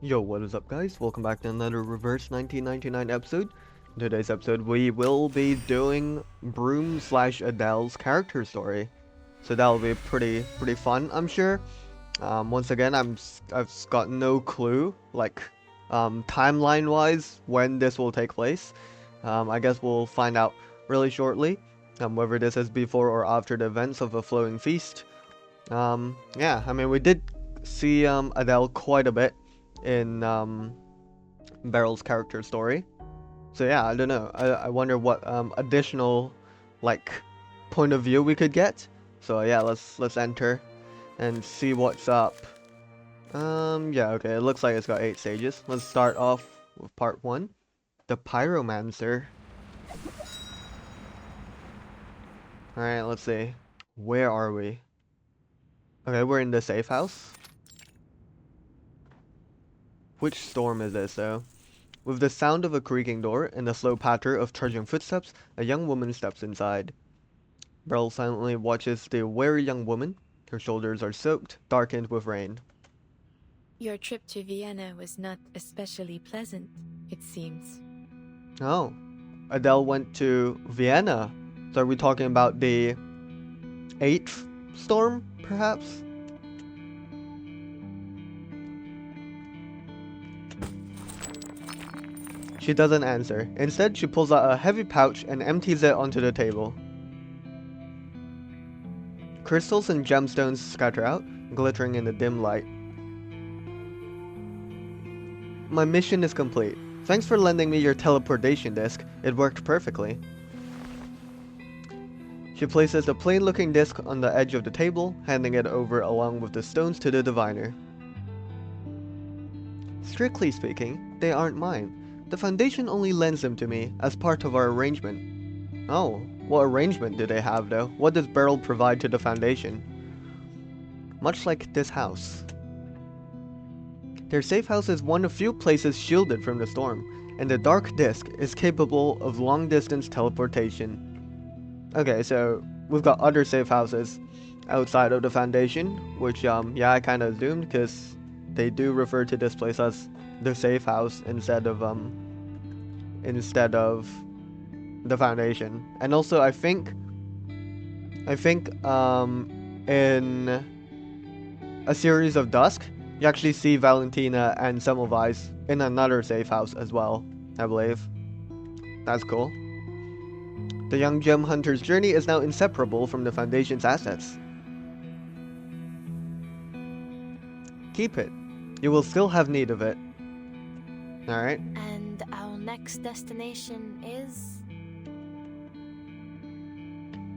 Yo, what is up guys? Welcome back to another Reverse 1999 episode. In today's episode, we will be doing Brume slash Adele's character story. So that'll be pretty fun, I'm sure. Once again, I've got no clue, like, timeline-wise, when this will take place. I guess we'll find out really shortly, whether this is before or after the events of a flowing feast. Yeah, I mean, we did see Adele quite a bit in Beryl's character story. So yeah, I don't know. I wonder what additional like point of view we could get. So yeah, let's enter and see what's up. Yeah, okay. It looks like it's got 8 stages. Let's start off with part 1. The Pyromancer. Alright, let's see. Where are we? Okay, we're in the safe house. Which storm is this though? With the sound of a creaking door and the slow patter of trudging footsteps, a young woman steps inside. Beryl silently watches the wary young woman. Her shoulders are soaked, darkened with rain. Your trip to Vienna was not especially pleasant, it seems. Oh, Adele went to Vienna. So are we talking about the 8th storm, perhaps? She doesn't answer. Instead, she pulls out a heavy pouch and empties it onto the table. Crystals and gemstones scatter out, glittering in the dim light. My mission is complete. Thanks for lending me your teleportation disc. It worked perfectly. She places the plain-looking disc on the edge of the table, handing it over along with the stones to the diviner. Strictly speaking, they aren't mine. The Foundation only lends them to me as part of our arrangement. Oh, what arrangement do they have though? What does Beryl provide to the Foundation? Much like this house. Their safe house is one of few places shielded from the storm, and the dark disk is capable of long-distance teleportation. Okay, so we've got other safe houses outside of the Foundation, which yeah, I kind of assumed because they do refer to this place as the safe house instead of the Foundation. And also I think in A Series of Dusk, you actually see Valentina and Semmelweis in another safe house as well, I believe. That's cool. The young gem hunter's journey is now inseparable from the Foundation's assets. Keep it. You will still have need of it. Alright. And our next destination is?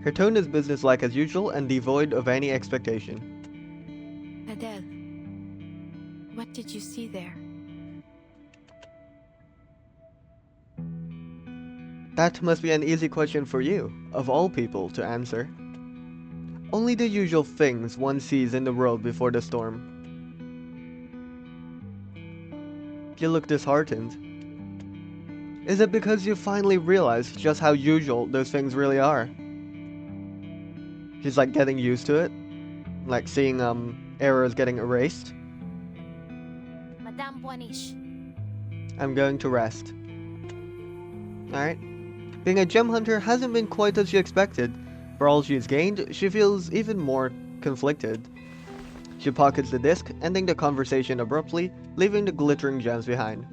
Her tone is businesslike as usual and devoid of any expectation. Adele. What did you see there? That must be an easy question for you, of all people, to answer. Only the usual things one sees in the world before the storm. You look disheartened. Is it because you finally realized just how usual those things really are? She's like getting used to it, like seeing errors getting erased. Madame Boinish. I'm going to rest. Alright. Being a gem hunter hasn't been quite as she expected. For all she's gained, she feels even more conflicted. She pockets the disc, ending the conversation abruptly, leaving the glittering gems behind.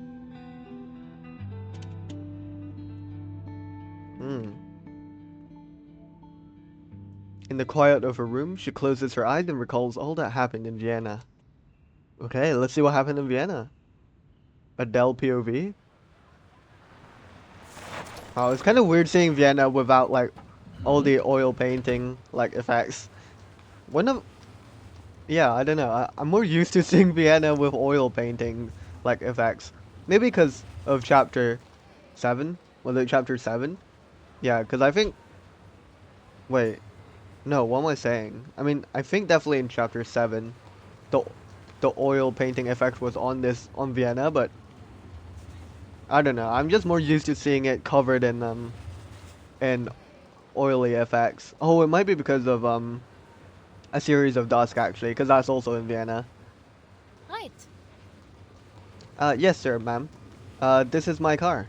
In the quiet of her room, she closes her eyes and recalls all that happened in Vienna. Okay, let's see what happened in Vienna. Adele POV? Oh, it's kind of weird seeing Vienna without, like, all the oil painting, like, effects. One of... Yeah, I don't know. I'm more used to seeing Vienna with oil painting, like, effects. Maybe because of Chapter 7? Was it Chapter 7? Yeah, because I think... Wait. No, what am I saying? I mean, I think definitely in Chapter 7, the oil painting effect was on Vienna, but I don't know. I'm just more used to seeing it covered in oily effects. Oh, it might be because of A Series of Dusk actually, because that's also in Vienna. Right. Yes, sir, ma'am. This is my car.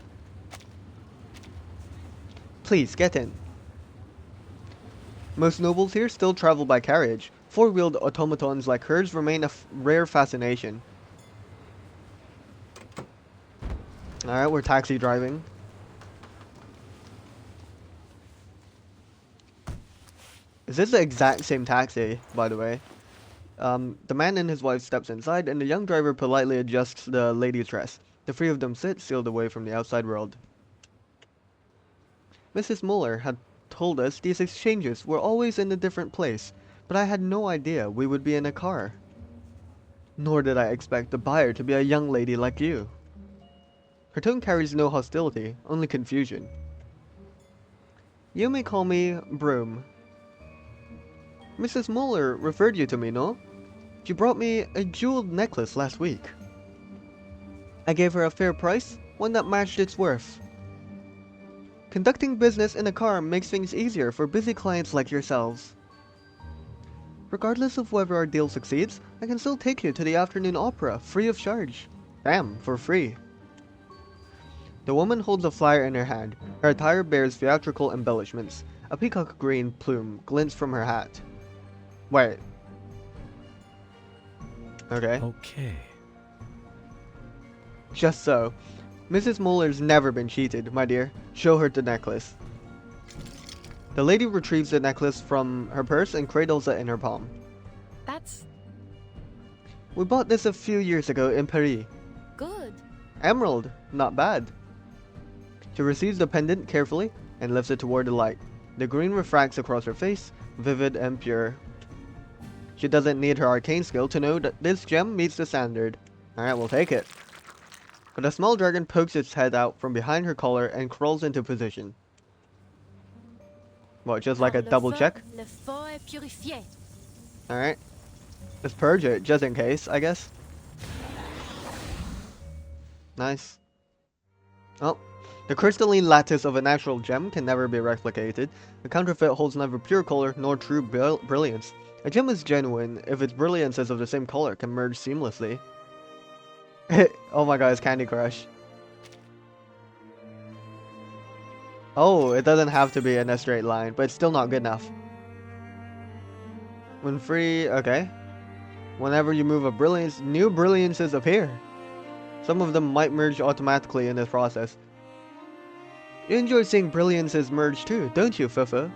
Please, get in. Most nobles here still travel by carriage. Four-wheeled automatons like hers remain a rare fascination. Alright, we're taxi driving. Is this the exact same taxi, by the way? The man and his wife steps inside, and the young driver politely adjusts the lady's dress. The three of them sit, sealed away from the outside world. Mrs. Muller had told us these exchanges were always in a different place, but I had no idea we would be in a car. Nor did I expect the buyer to be a young lady like you. Her tone carries no hostility, only confusion. You may call me Brume. Mrs. Muller referred you to me, no? She brought me a jeweled necklace last week. I gave her a fair price, one that matched its worth. Conducting business in a car makes things easier for busy clients like yourselves. Regardless of whether our deal succeeds, I can still take you to the afternoon opera, free of charge. Damn, for free. The woman holds a flyer in her hand. Her attire bears theatrical embellishments. A peacock green plume glints from her hat. Wait. Okay. Okay. Just so. Mrs. Muller's never been cheated, my dear. Show her the necklace. The lady retrieves the necklace from her purse and cradles it in her palm. That's We bought this a few years ago in Paris. good. Emerald, not bad. She receives the pendant carefully and lifts it toward the light. The green refracts across her face, vivid and pure. She doesn't need her arcane skill to know that this gem meets the standard. Alright, we'll take it. But a small dragon pokes its head out from behind her collar and crawls into position. What, just like a double check? Le feu est purifié. Alright. Let's purge it, just in case, I guess. Nice. Oh. The crystalline lattice of a natural gem can never be replicated. The counterfeit holds neither pure color nor true brilliance. A gem is genuine if its brilliances of the same color can merge seamlessly. Oh my god, it's Candy Crush. Oh, it doesn't have to be in a straight line, but it's still not good enough. When free, okay. Whenever you move a brilliance, new brilliances appear. Some of them might merge automatically in this process. You enjoy seeing brilliances merge too, don't you, Fufu?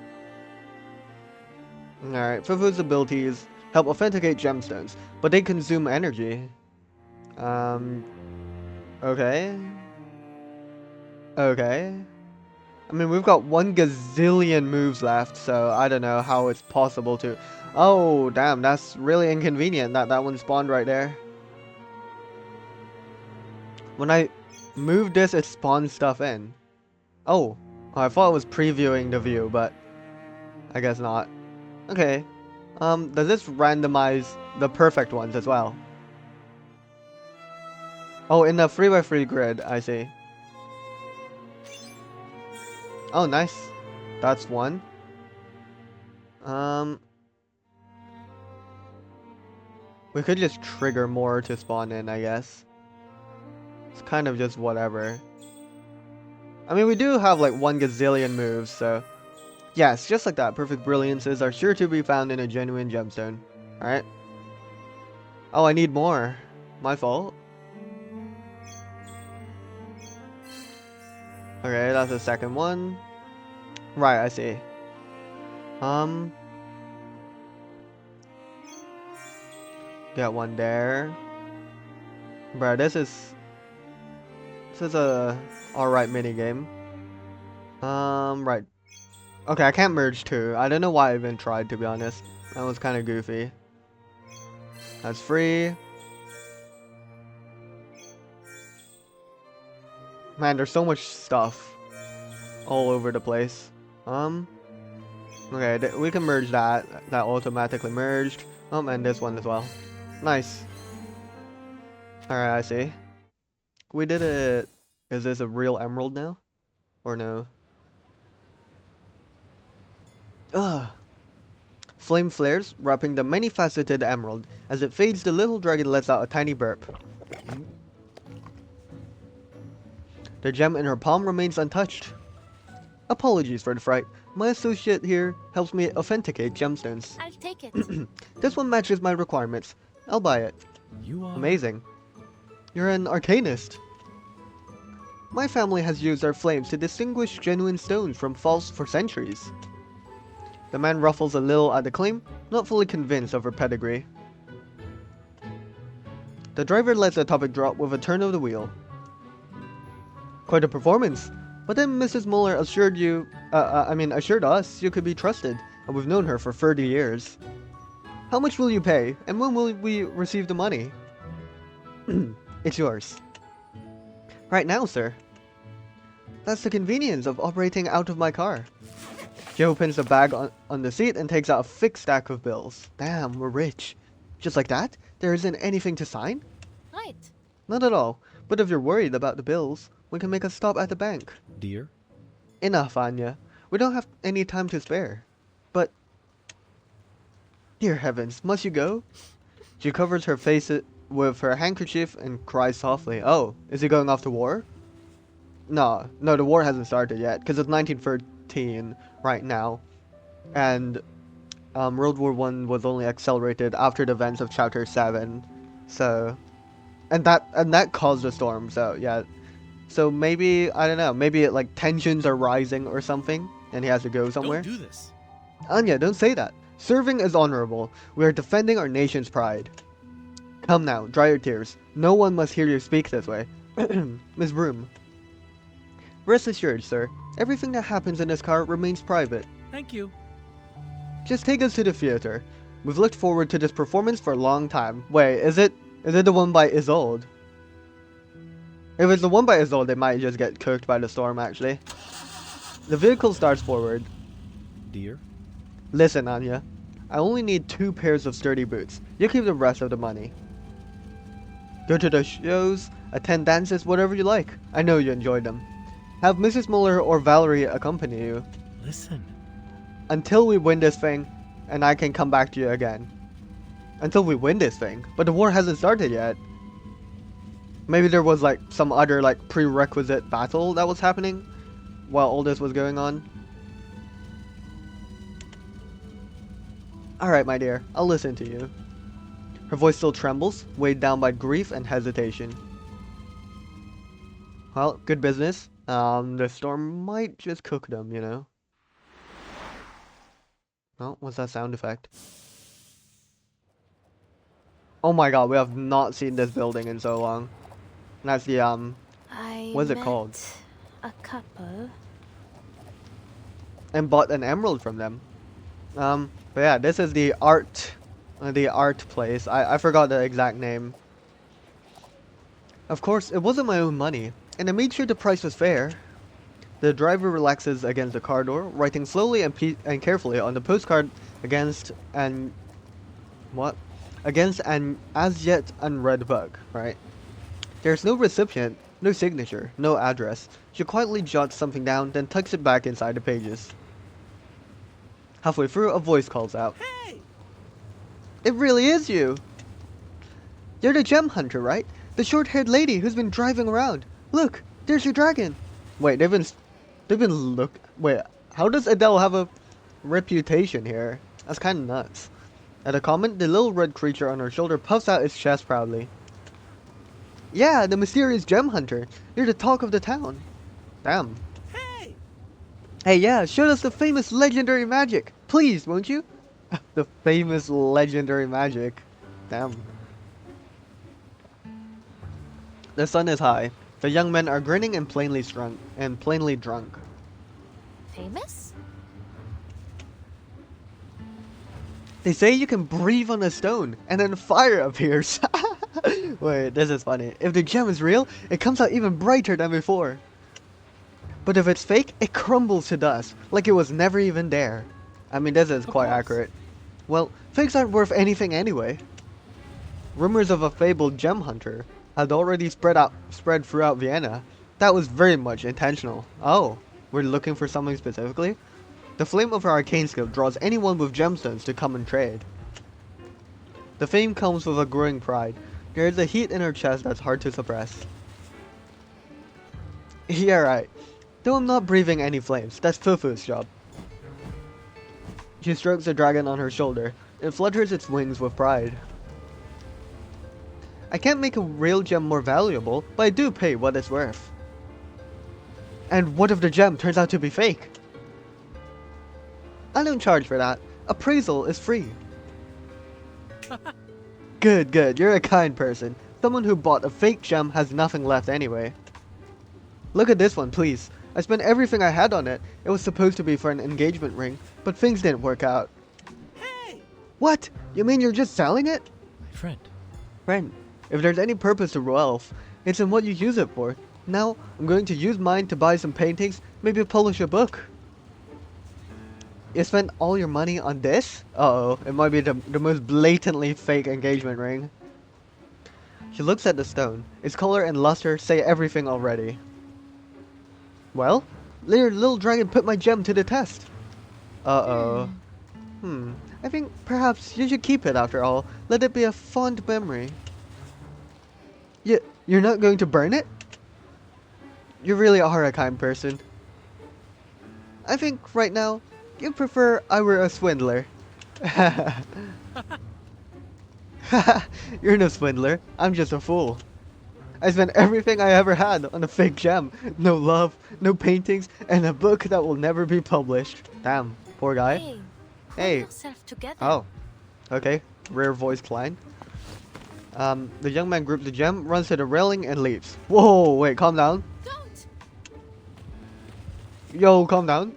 Alright, Fufu's abilities help authenticate gemstones, but they consume energy. Okay. Okay. I mean, we've got 1 gazillion moves left, so I don't know how it's possible to... Oh, damn, that's really inconvenient that that one spawned right there. When I move this, it spawns stuff in. Oh, I thought it was previewing the view, but I guess not. Okay. Does this randomize the perfect ones as well? Oh, in the 3x3 grid, I see. Oh, nice. That's one. We could just trigger more to spawn in, I guess. It's kind of just whatever. I mean, we do have like 1 gazillion moves, so... Yes, just like that, perfect brilliances are sure to be found in a genuine gemstone. Alright. Oh, I need more. My fault. Okay, that's the second one. Right, I see. Got one there. Bro, this is a alright minigame. Right. Okay, I can't merge two. I don't know why I even tried, to be honest. That was kind of goofy. That's free. Man, there's so much stuff all over the place. Okay, we can merge that. That automatically merged. And this one as well. Nice. Alright, I see. We did it. Is this a real emerald now? Or no? Ugh. Flame flares, wrapping the many-faceted emerald. As it fades, the little dragon lets out a tiny burp. The gem in her palm remains untouched. Apologies for the fright. My associate here helps me authenticate gemstones. I'll take it. This one matches my requirements. I'll buy it. You are... Amazing. You're an arcanist. My family has used our flames to distinguish genuine stones from false for centuries. The man ruffles a little at the claim, not fully convinced of her pedigree. The driver lets the topic drop with a turn of the wheel. Quite a performance. But then Mrs. Muller assured assured us you could be trusted, and we've known her for 30 years. How much will you pay, and when will we receive the money? It's yours. Right now, sir. That's the convenience of operating out of my car. She opens the bag on the seat and takes out a thick stack of bills. Damn, we're rich. Just like that? There isn't anything to sign? Right. Not at all. But if you're worried about the bills, we can make a stop at the bank. Dear? Enough, Anya. We don't have any time to spare. But... Dear heavens, must you go? She covers her face with her handkerchief and cries softly. Oh, is he going off to war? No, the war hasn't started yet, because it's 1913 right now. And World War I was only accelerated after the events of Chapter 7. So... And that caused a storm, so yeah. So maybe, I don't know, maybe like tensions are rising or something, and he has to go somewhere. Don't do this. Anya, don't say that. Serving is honorable. We are defending our nation's pride. Come now, dry your tears. No one must hear you speak this way. Miss Brume. Rest assured, sir. Everything that happens in this car remains private. Thank you. Just take us to the theater. We've looked forward to this performance for a long time. Wait, is it the one by Isolde? If it's the one by Isolde, they might just get cooked by the storm, actually. The vehicle starts forward. Dear? Listen, Anya. I only need 2 pairs of sturdy boots. You keep the rest of the money. Go to the shows, attend dances, whatever you like. I know you enjoy them. Have Mrs. Muller or Valerie accompany you. Listen. Until we win this thing, and I can come back to you again. Until we win this thing. But the war hasn't started yet. Maybe there was like some other like prerequisite battle that was happening while all this was going on. Alright, my dear, I'll listen to you. Her voice still trembles, weighed down by grief and hesitation. Well, good business. The storm might just cook them, you know. Oh, what's that sound effect? Oh my god, we have not seen this building in so long. And that's the, what's it called? A couple. And bought an emerald from them. But yeah, this is the art place. I forgot the exact name. Of course, it wasn't my own money, and I made sure the price was fair. The driver relaxes against the car door, writing slowly and carefully on the postcard against an as yet unread book, right? There's no recipient, no signature, no address. She quietly jots something down, then tucks it back inside the pages. Halfway through, a voice calls out. Hey! It really is you! You're the gem hunter, right? The short-haired lady who's been driving around. Look, there's your dragon. Wait, wait, how does Adele have a reputation here? That's kind of nuts. At a comment, the little red creature on her shoulder puffs out its chest proudly. Yeah, the mysterious gem hunter. You're the talk of the town. Damn. Hey! Hey, yeah, show us the famous legendary magic. Please, won't you? The famous legendary magic. Damn. The sun is high. The young men are grinning and plainly drunk. Famous? They say you can breathe on a stone, and then fire appears. Wait, this is funny. If the gem is real, it comes out even brighter than before. But if it's fake, it crumbles to dust, like it was never even there. I mean, this is quite accurate. Well, fakes aren't worth anything anyway. Rumors of a fabled gem hunter had already spread throughout Vienna. That was very much intentional. Oh, we're looking for something specifically? The flame of her arcane skill draws anyone with gemstones to come and trade. The fame comes with a growing pride. There is a heat in her chest that's hard to suppress. Yeah, right. Though I'm not breathing any flames, that's Fufu's job. She strokes the dragon on her shoulder. It flutters its wings with pride. I can't make a real gem more valuable, but I do pay what it's worth. And what if the gem turns out to be fake? I don't charge for that. Appraisal is free. Good, good. You're a kind person. Someone who bought a fake gem has nothing left anyway. Look at this one, please. I spent everything I had on it. It was supposed to be for an engagement ring, but things didn't work out. Hey! What? You mean you're just selling it? My friend. Friend, if there's any purpose to wealth, it's in what you use it for. Now, I'm going to use mine to buy some paintings, maybe publish a book. You spent all your money on this? Uh-oh, it might be the most blatantly fake engagement ring. She looks at the stone. Its color and luster say everything already. Well, your little dragon put my gem to the test. Uh-oh. I think perhaps you should keep it after all. Let it be a fond memory. You're not going to burn it? You really are a kind person. I think right now, you'd prefer I were a swindler. You're no swindler. I'm just a fool. I spent everything I ever had on a fake gem. No love, no paintings, and a book that will never be published. Damn, poor guy. Hey, Hey. pull yourself together. Oh, okay. Rare voice line. The young man grips the gem, runs to the railing, and leaves. Whoa, wait, calm down. Don't! Yo, calm down.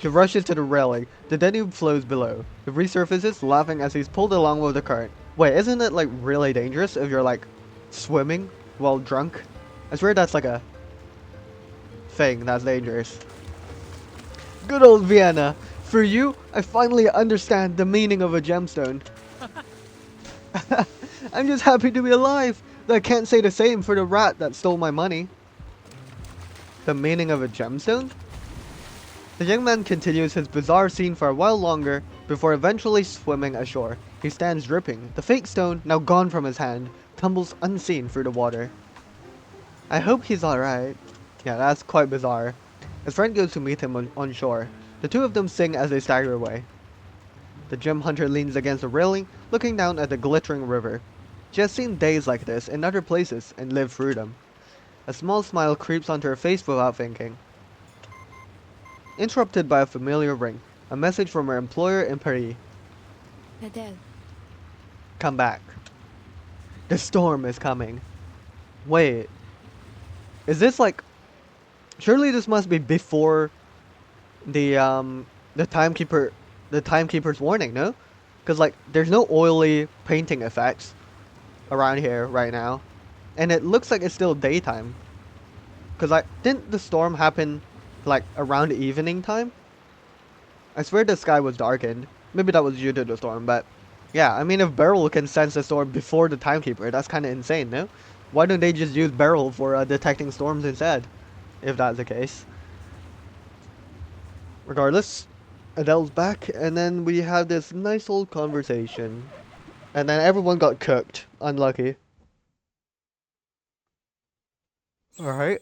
She rushes to the railing. The Danube flows below. He resurfaces, laughing as he's pulled along with the current. Wait, isn't it like really dangerous if you're like swimming while drunk? I swear that's like a thing that's dangerous. Good old Vienna. For you, I finally understand the meaning of a gemstone. I'm just happy to be alive. Though I can't say the same for the rat that stole my money. The meaning of a gemstone? The young man continues his bizarre scene for a while longer before eventually swimming ashore. He stands dripping. The fake stone, now gone from his hand, tumbles unseen through the water. I hope he's alright. Yeah, that's quite bizarre. His friend goes to meet him on shore. The two of them sing as they stagger away. The gem hunter leans against the railing, looking down at the glittering river. She has seen days like this in other places and lived through them. A small smile creeps onto her face without thinking. Interrupted by a familiar ring. A message from her employer in Paris. Adele, Come back. The storm is coming. Wait. Is this like... Surely this must be before the timekeeper's warning, no? Because like there's no oily painting effects around here right now. And it looks like it's still daytime. Because like didn't the storm happen like around evening time? I swear the sky was darkened. Maybe that was due to the storm, but yeah, I mean if Beryl can sense the storm before the timekeeper, that's kind of insane, no? Why don't they just use Beryl for detecting storms instead? If that's the case. Regardless, Adele's back, and then we have this nice old conversation. And then everyone got cooked. Unlucky. Alright.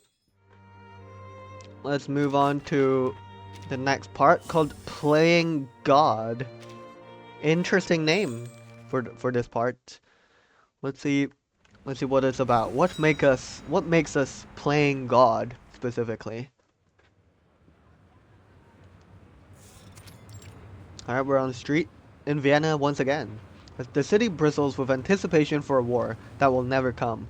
Let's move on to the next part called Playing God. Interesting name for this part. Let's see what it's about. What makes us playing God specifically? Alright, we're on the street in Vienna once again. The city bristles with anticipation for a war that will never come.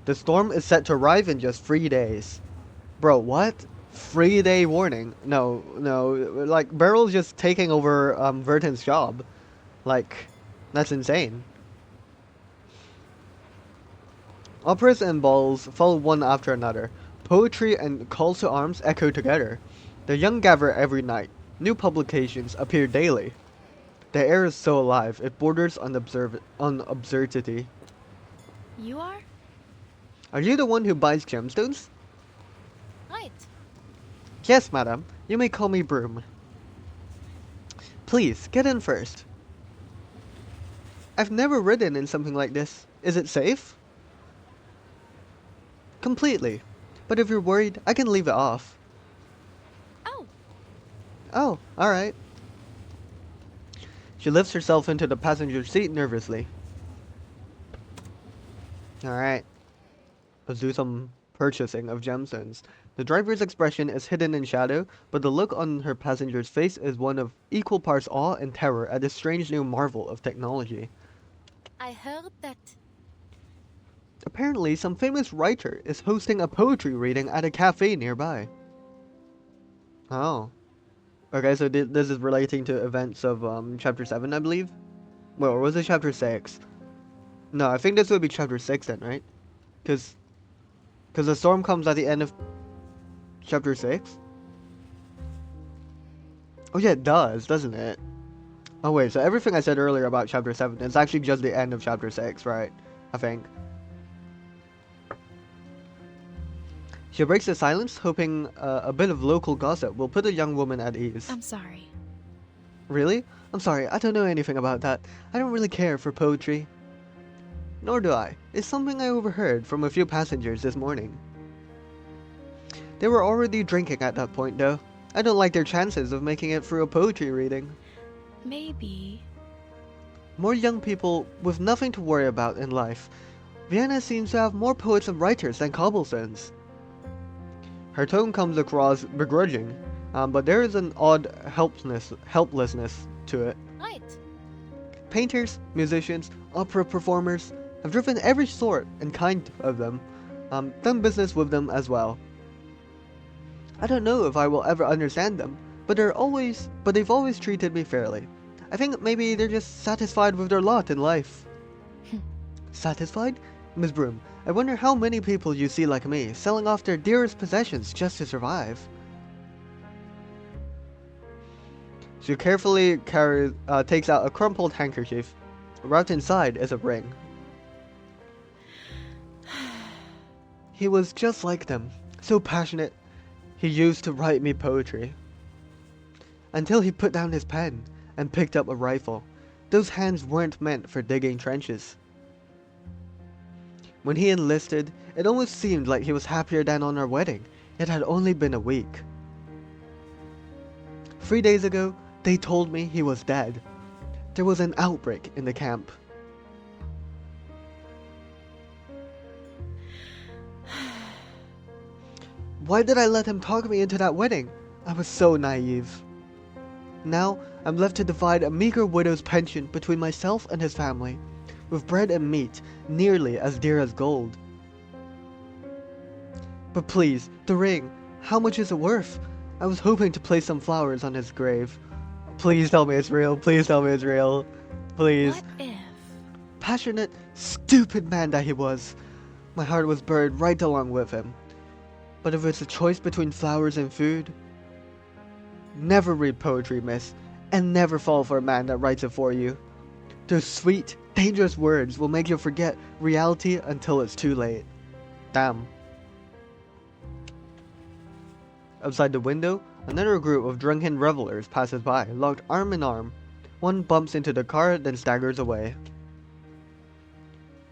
The storm is set to arrive in just 3 days. Bro, what? 3-day warning? No, like, Beryl's just taking over Vertin's job. Like, that's insane. Operas and balls follow one after another. Poetry and calls to arms echo together. The young gather every night. New publications appear daily. The air is so alive, it borders on absurdity. you are? Are you the one who buys gemstones? Right. Yes, madam. You may call me Brume. Please, get in first. I've never ridden in something like this. Is it safe? Completely. But if you're worried, I can leave it off. Oh, Oh, alright. She lifts herself into the passenger seat nervously. Alright, let's do some purchasing of gemstones. The driver's expression is hidden in shadow, but the look on her passenger's face is one of equal parts awe and terror at this strange new marvel of technology. I heard that. Apparently, some famous writer is hosting a poetry reading at a cafe nearby. Oh. Okay, so this is relating to events of chapter 7, I believe? Well, or was it chapter 6? No, I think this would be chapter 6 then, right? Because the storm comes at the end of chapter 6? Oh yeah, it does, doesn't it? Oh wait, so everything I said earlier about chapter 7 is actually just the end of chapter 6, right? I think. She breaks the silence, hoping a bit of local gossip will put the young woman at ease. I'm sorry. Really? I'm sorry, I don't know anything about that. I don't really care for poetry. Nor do I. It's something I overheard from a few passengers this morning. They were already drinking at that point, though. I don't like their chances of making it through a poetry reading. Maybe. More young people with nothing to worry about in life. Vienna seems to have more poets and writers than cobblestones. Her tone comes across begrudging, but there is an odd helplessness to it. Right. Painters, musicians, opera performers, I've driven every sort and kind of them, done business with them as well. I don't know if I will ever understand them, but they've always treated me fairly. I think maybe they're just satisfied with their lot in life. Satisfied? Miss Brume, I wonder how many people you see like me, selling off their dearest possessions just to survive. She carefully takes out a crumpled handkerchief. Wrapped inside is a ring. He was just like them, so passionate. He used to write me poetry. Until he put down his pen and picked up a rifle. Those hands weren't meant for digging trenches. When he enlisted, it almost seemed like he was happier than on our wedding. It had only been a week. 3 days ago, they told me he was dead. There was an outbreak in the camp. Why did I let him talk me into that wedding? I was so naive. Now, I'm left to divide a meager widow's pension between myself and his family, with bread and meat nearly as dear as gold. But please, the ring, how much is it worth? I was hoping to place some flowers on his grave. Please tell me it's real, please tell me it's real. Please. What if? Passionate, stupid man that he was. My heart was buried right along with him. But if it's a choice between flowers and food... Never read poetry, miss, and never fall for a man that writes it for you. Those sweet, dangerous words will make you forget reality until it's too late. Damn. Outside the window, another group of drunken revelers passes by, locked arm in arm. One bumps into the car, then staggers away.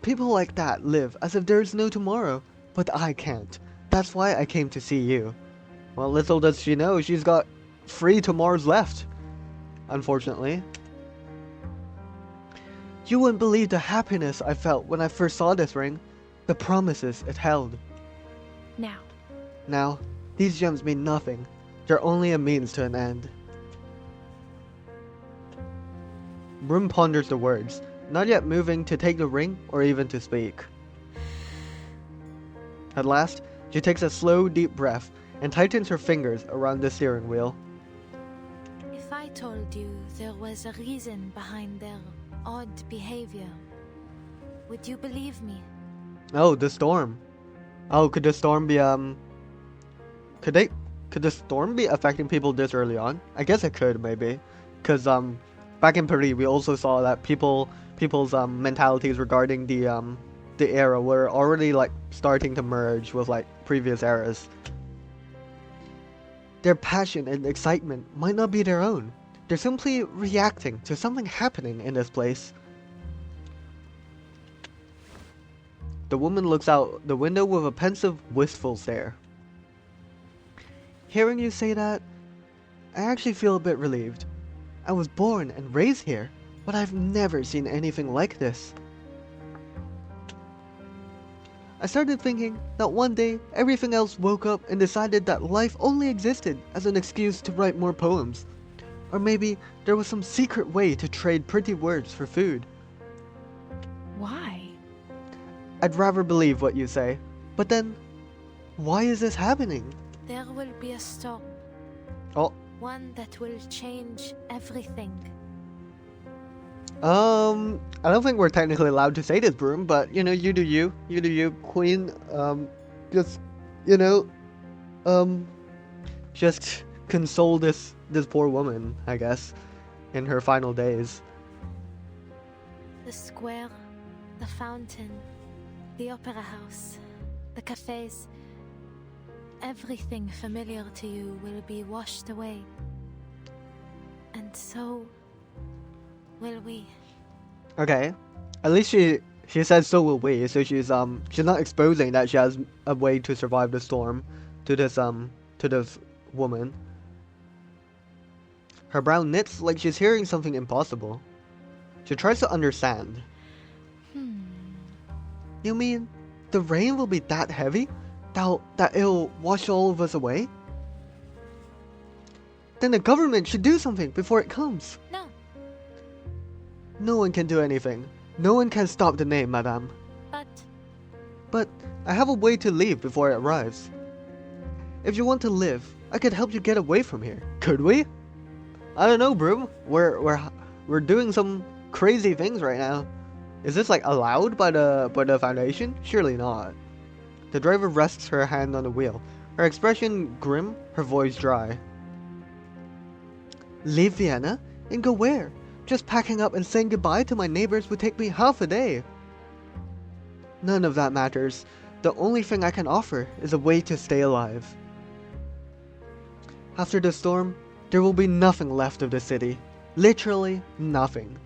People like that live as if there is no tomorrow, but I can't. That's why I came to see you. Well, little does she know, she's got 3 tomorrows left. Unfortunately. You wouldn't believe the happiness I felt when I first saw this ring. The promises it held. Now, these gems mean nothing. They're only a means to an end. Brume ponders the words, not yet moving to take the ring or even to speak. At last, she takes a slow, deep breath and tightens her fingers around the steering wheel. If I told you there was a reason behind their odd behavior, would you believe me? Oh, the storm. Oh, could the storm be, Could the storm be affecting people this early on? I guess it could, maybe. Because, back in Paris, we also saw that people's, mentalities regarding the era were already, like, starting to merge with, like, previous eras. Their passion and excitement might not be their own. They're simply reacting to something happening in this place. The woman looks out the window with a pensive, wistful stare. Hearing you say that, I actually feel a bit relieved. I was born and raised here, but I've never seen anything like this. I started thinking that one day everything else woke up and decided that life only existed as an excuse to write more poems. Or maybe there was some secret way to trade pretty words for food. Why? I'd rather believe what you say, but then, why is this happening? There will be a storm. Oh. One that will change everything. I don't think we're technically allowed to say this, Brume, but, you know, you do you, queen, just, you know, just console this poor woman, I guess, in her final days. The square, the fountain, the opera house, the cafes. Everything familiar to you will be washed away. And so will we. Okay. At least she said so will we, so she's not exposing that she has a way to survive the storm to this woman. Her brow knits like she's hearing something impossible. She tries to understand. You mean the rain will be that heavy? That it'll wash all of us away? Then the government should do something before it comes. No. No one can do anything. No one can stop the name, madame. But I have a way to leave before it arrives. If you want to live, I could help you get away from here. Could we? I don't know, Brume. We're doing some crazy things right now. Is this like allowed by the Foundation? Surely not. The driver rests her hand on the wheel, her expression grim, her voice dry. Leave Vienna? And go where? Just packing up and saying goodbye to my neighbors would take me half a day. None of that matters. The only thing I can offer is a way to stay alive. After the storm, there will be nothing left of the city. Literally nothing.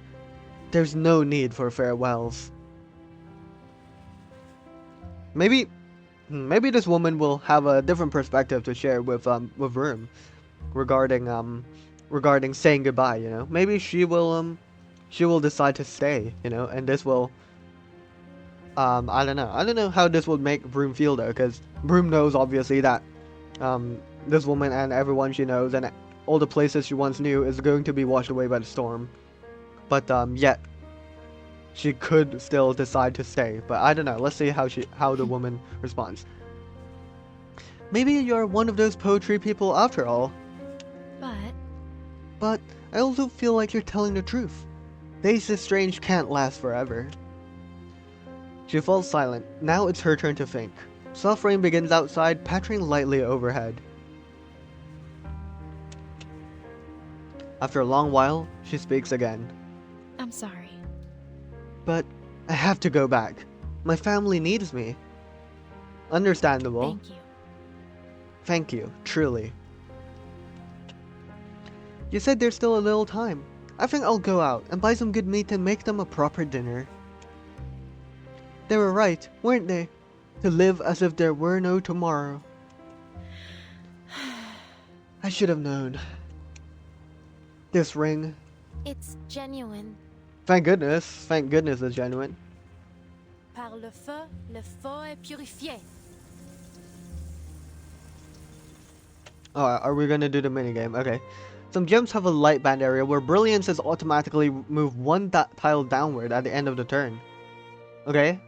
There's no need for farewells. Maybe this woman will have a different perspective to share with Brume regarding saying goodbye, you know. Maybe she will decide to stay, you know, and this will I don't know how this would make Brume feel though, because Brume knows obviously that this woman and everyone she knows and all the places she once knew is going to be washed away by the storm. But yet she could still decide to stay. But I don't know. Let's see how the woman responds. Maybe you're one of those poetry people after all. But I also feel like you're telling the truth. Days this strange can't last forever. She falls silent. Now it's her turn to think. Soft rain begins outside, pattering lightly overhead. After a long while, she speaks again. I'm sorry. But I have to go back. My family needs me. Understandable. Thank you. Thank you, truly. You said there's still a little time. I think I'll go out and buy some good meat and make them a proper dinner. They were right, weren't they? To live as if there were no tomorrow. I should have known. This ring. It's genuine. Thank goodness it's genuine. Par le feu est purifié. Oh, are we gonna do the minigame? Okay. Some gems have a light band area where brilliance is automatically move one tile downward at the end of the turn. Okay.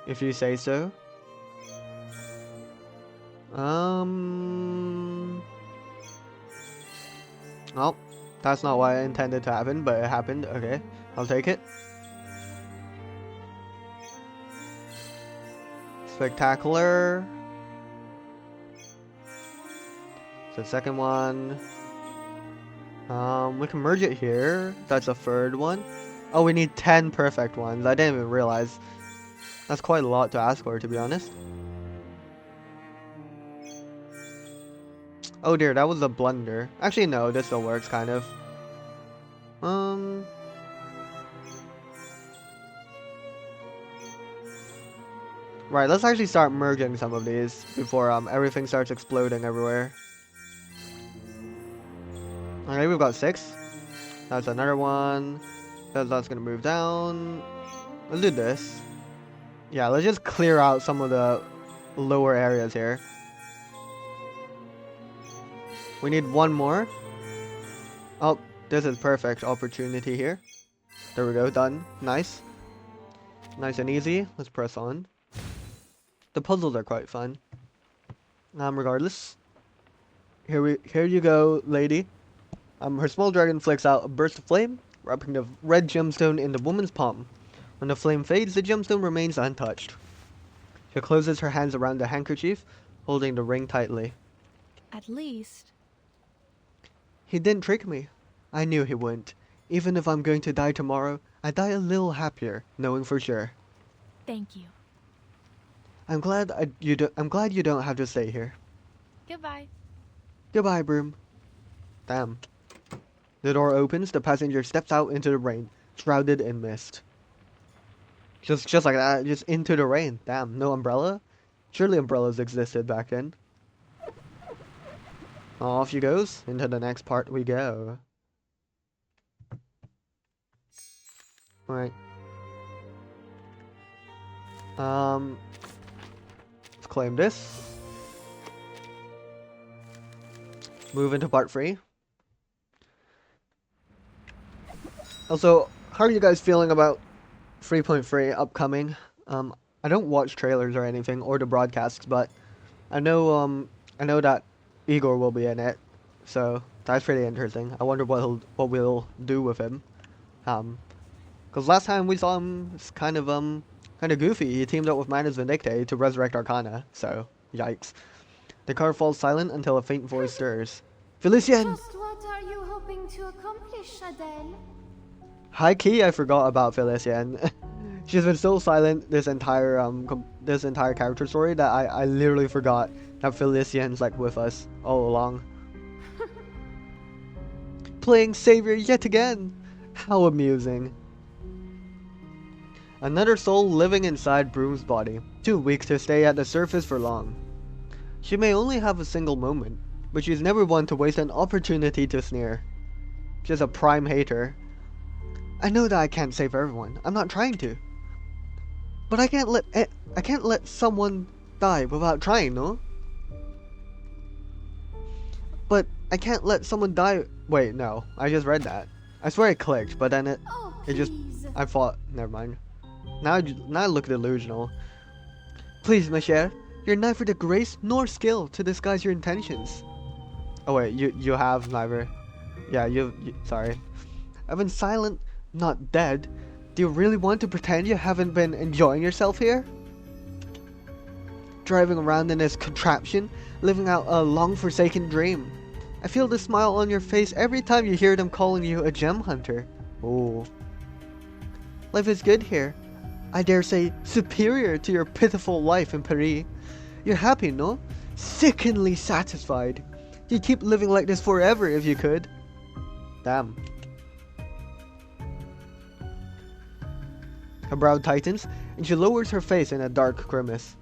If you say so. Well, that's not what I intended to happen, but it happened. Okay, I'll take it. Spectacular. So second one. We can merge it here. That's a third one. Oh, we need 10 perfect ones. I didn't even realize. That's quite a lot to ask for, to be honest. Oh dear, that was a blunder. Actually, no, this still works, kind of. Right, let's actually start merging some of these before everything starts exploding everywhere. Okay, we've got 6. That's another one. That's gonna move down. Let's do this. Yeah, let's just clear out some of the lower areas here. We need one more. Oh, this is perfect opportunity here. There we go, done. Nice. Nice and easy. Let's press on. The puzzles are quite fun. Regardless. Here you go, lady. Her small dragon flicks out a burst of flame, wrapping the red gemstone in the woman's palm. When the flame fades, the gemstone remains untouched. She closes her hands around the handkerchief, holding the ring tightly. At least. He didn't trick me. I knew he wouldn't. Even if I'm going to die tomorrow, I die a little happier, knowing for sure. Thank you. I'm glad you don't have to stay here. Goodbye. Goodbye, Brume. Damn. The door opens, the passenger steps out into the rain, shrouded in mist. Just like that, just into the rain. Damn, no umbrella? Surely umbrellas existed back then. Off she goes. Into the next part we go. Alright. Let's claim this. Move into part 3. Also, how are you guys feeling about 3.3 upcoming? I don't watch trailers or anything or the broadcasts, but I know that Igor will be in it, so that's pretty interesting. I wonder what we'll do with him. Because last time we saw him, it's kind of goofy. He teamed up with Manus Vindicte to resurrect Arcana, so yikes. The car falls silent until a faint voice stirs. Felicien! Just what are you hoping to accomplish, Adele? High key, I forgot about Felicien. She's been so silent this entire character story that I literally forgot that Felicien's like with us all along. Playing savior yet again. How amusing. Another soul living inside Brume's body, too weak to stay at the surface for long. She may only have a single moment, but she's never one to waste an opportunity to sneer. She's a prime hater. I know that I can't save everyone. I'm not trying to. But I can't let someone die without trying, no? But I can't let someone die. Wait, no. I just read that. I swear it clicked, but then it just I thought, never mind. Now I look delusional. Please, ma chère, you're neither the grace nor skill to disguise your intentions. Oh wait, you have neither. Yeah, sorry. I've been silent, not dead. Do you really want to pretend you haven't been enjoying yourself here? Driving around in this contraption, living out a long-forsaken dream. I feel the smile on your face every time you hear them calling you a gem hunter. Oh. Life is good here. I dare say superior to your pitiful life in Paris. You're happy, no? Sickeningly satisfied. You'd keep living like this forever if you could. Damn. Her brow tightens, and she lowers her face in a dark grimace.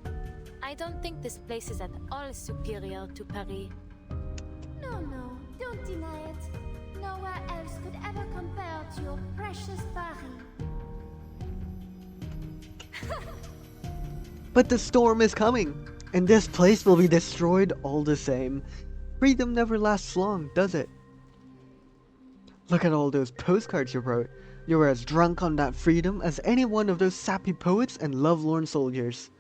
I don't think this place is at all superior to Paris. No, don't deny it. Nowhere else could ever compare to your precious Paris. But the storm is coming, and this place will be destroyed all the same. Freedom never lasts long, does it? Look at all those postcards you wrote. You were as drunk on that freedom as any one of those sappy poets and lovelorn soldiers.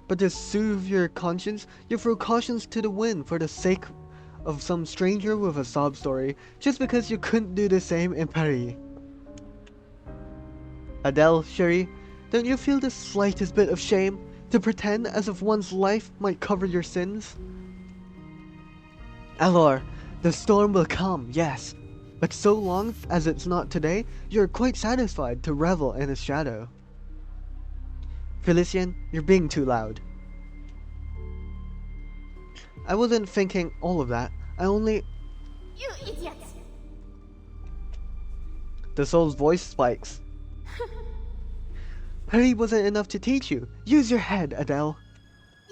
But to soothe your conscience, you throw cautions to the wind for the sake of some stranger with a sob story, just because you couldn't do the same in Paris. Adele, chérie, don't you feel the slightest bit of shame to pretend as if one's life might cover your sins? Alors, the storm will come, yes, but so long as it's not today, you're quite satisfied to revel in its shadow. Felicien, you're being too loud. I wasn't thinking all of that. I only... You idiot! The soul's voice spikes. Hurry wasn't enough to teach you. Use your head, Adele.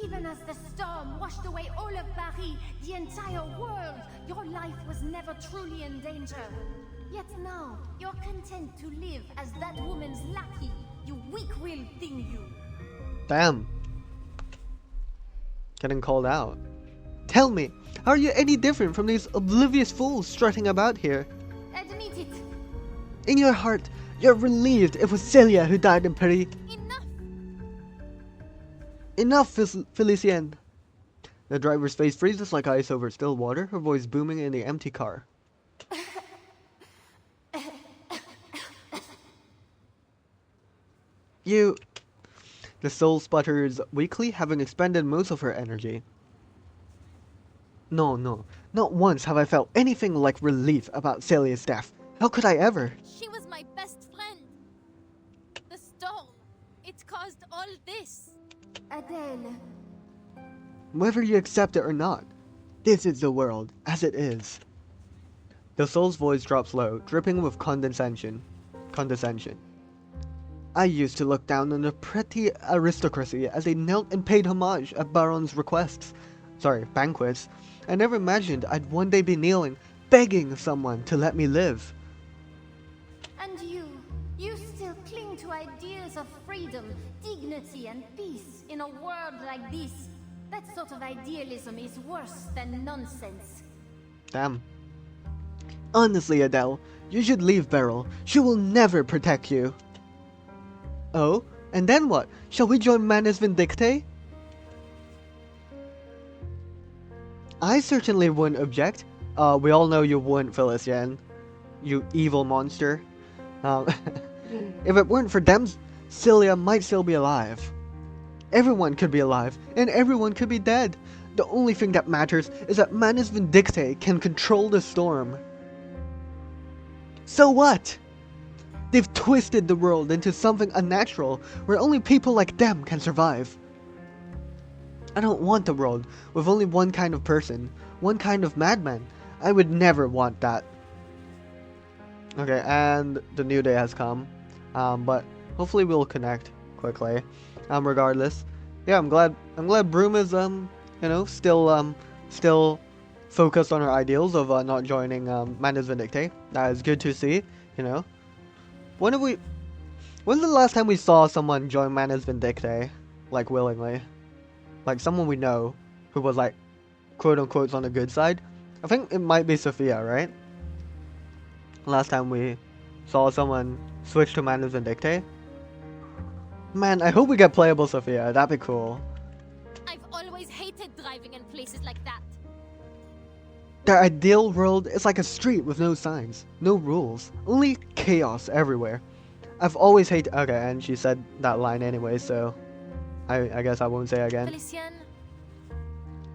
Even as the storm washed away all of Paris, the entire world, your life was never truly in danger. Yet now, you're content to live as that woman's lackey, you weak-willed thing you. Damn. Getting called out. Tell me, how are you any different from these oblivious fools strutting about here? Admit it. In your heart, you're relieved it was Celia who died in Paris. Enough! Enough, Felicienne. The driver's face freezes like ice over still water, her voice booming in the empty car. You... The soul sputters weakly, having expended most of her energy. No, not once have I felt anything like relief about Celia's death. How could I ever? She was my best friend. The storm. It caused all this. Adele. Whether you accept it or not, this is the world, as it is. The soul's voice drops low, dripping with condescension. I used to look down on the pretty aristocracy as they knelt and paid homage at Baron's banquets. I never imagined I'd one day be kneeling, begging someone to let me live. And you still cling to ideas of freedom, dignity, and peace in a world like this. That sort of idealism is worse than nonsense. Damn. Honestly, Adele, you should leave Beryl. She will never protect you. Oh, and then what? Shall we join Manus Vindicte? I certainly wouldn't object. We all know you wouldn't, Felicienne. You evil monster. If it weren't for them, Celia might still be alive. Everyone could be alive, and everyone could be dead. The only thing that matters is that Manus Vindicte can control the storm. So what? They've twisted the world into something unnatural, where only people like them can survive. I don't want a world with only one kind of person, one kind of madman. I would never want that. Okay, and the new day has come, but hopefully we'll connect quickly. Regardless, yeah, I'm glad Brume is still focused on her ideals of not joining Manus Vindicte. That is good to see. When's the last time we saw someone join Manus Vindicte, like willingly? Like someone we know who was like, quote unquote, on the good side? I think it might be Sophia, right? Last time we saw someone switch to Manus Vindicte. Man, I hope we get playable Sophia. That'd be cool. I've always hated driving in places like that. Their ideal world is like a street with no signs, no rules, only chaos everywhere. I've always hated. Okay, and she said that line anyway, so I guess I won't say again. Felicienne,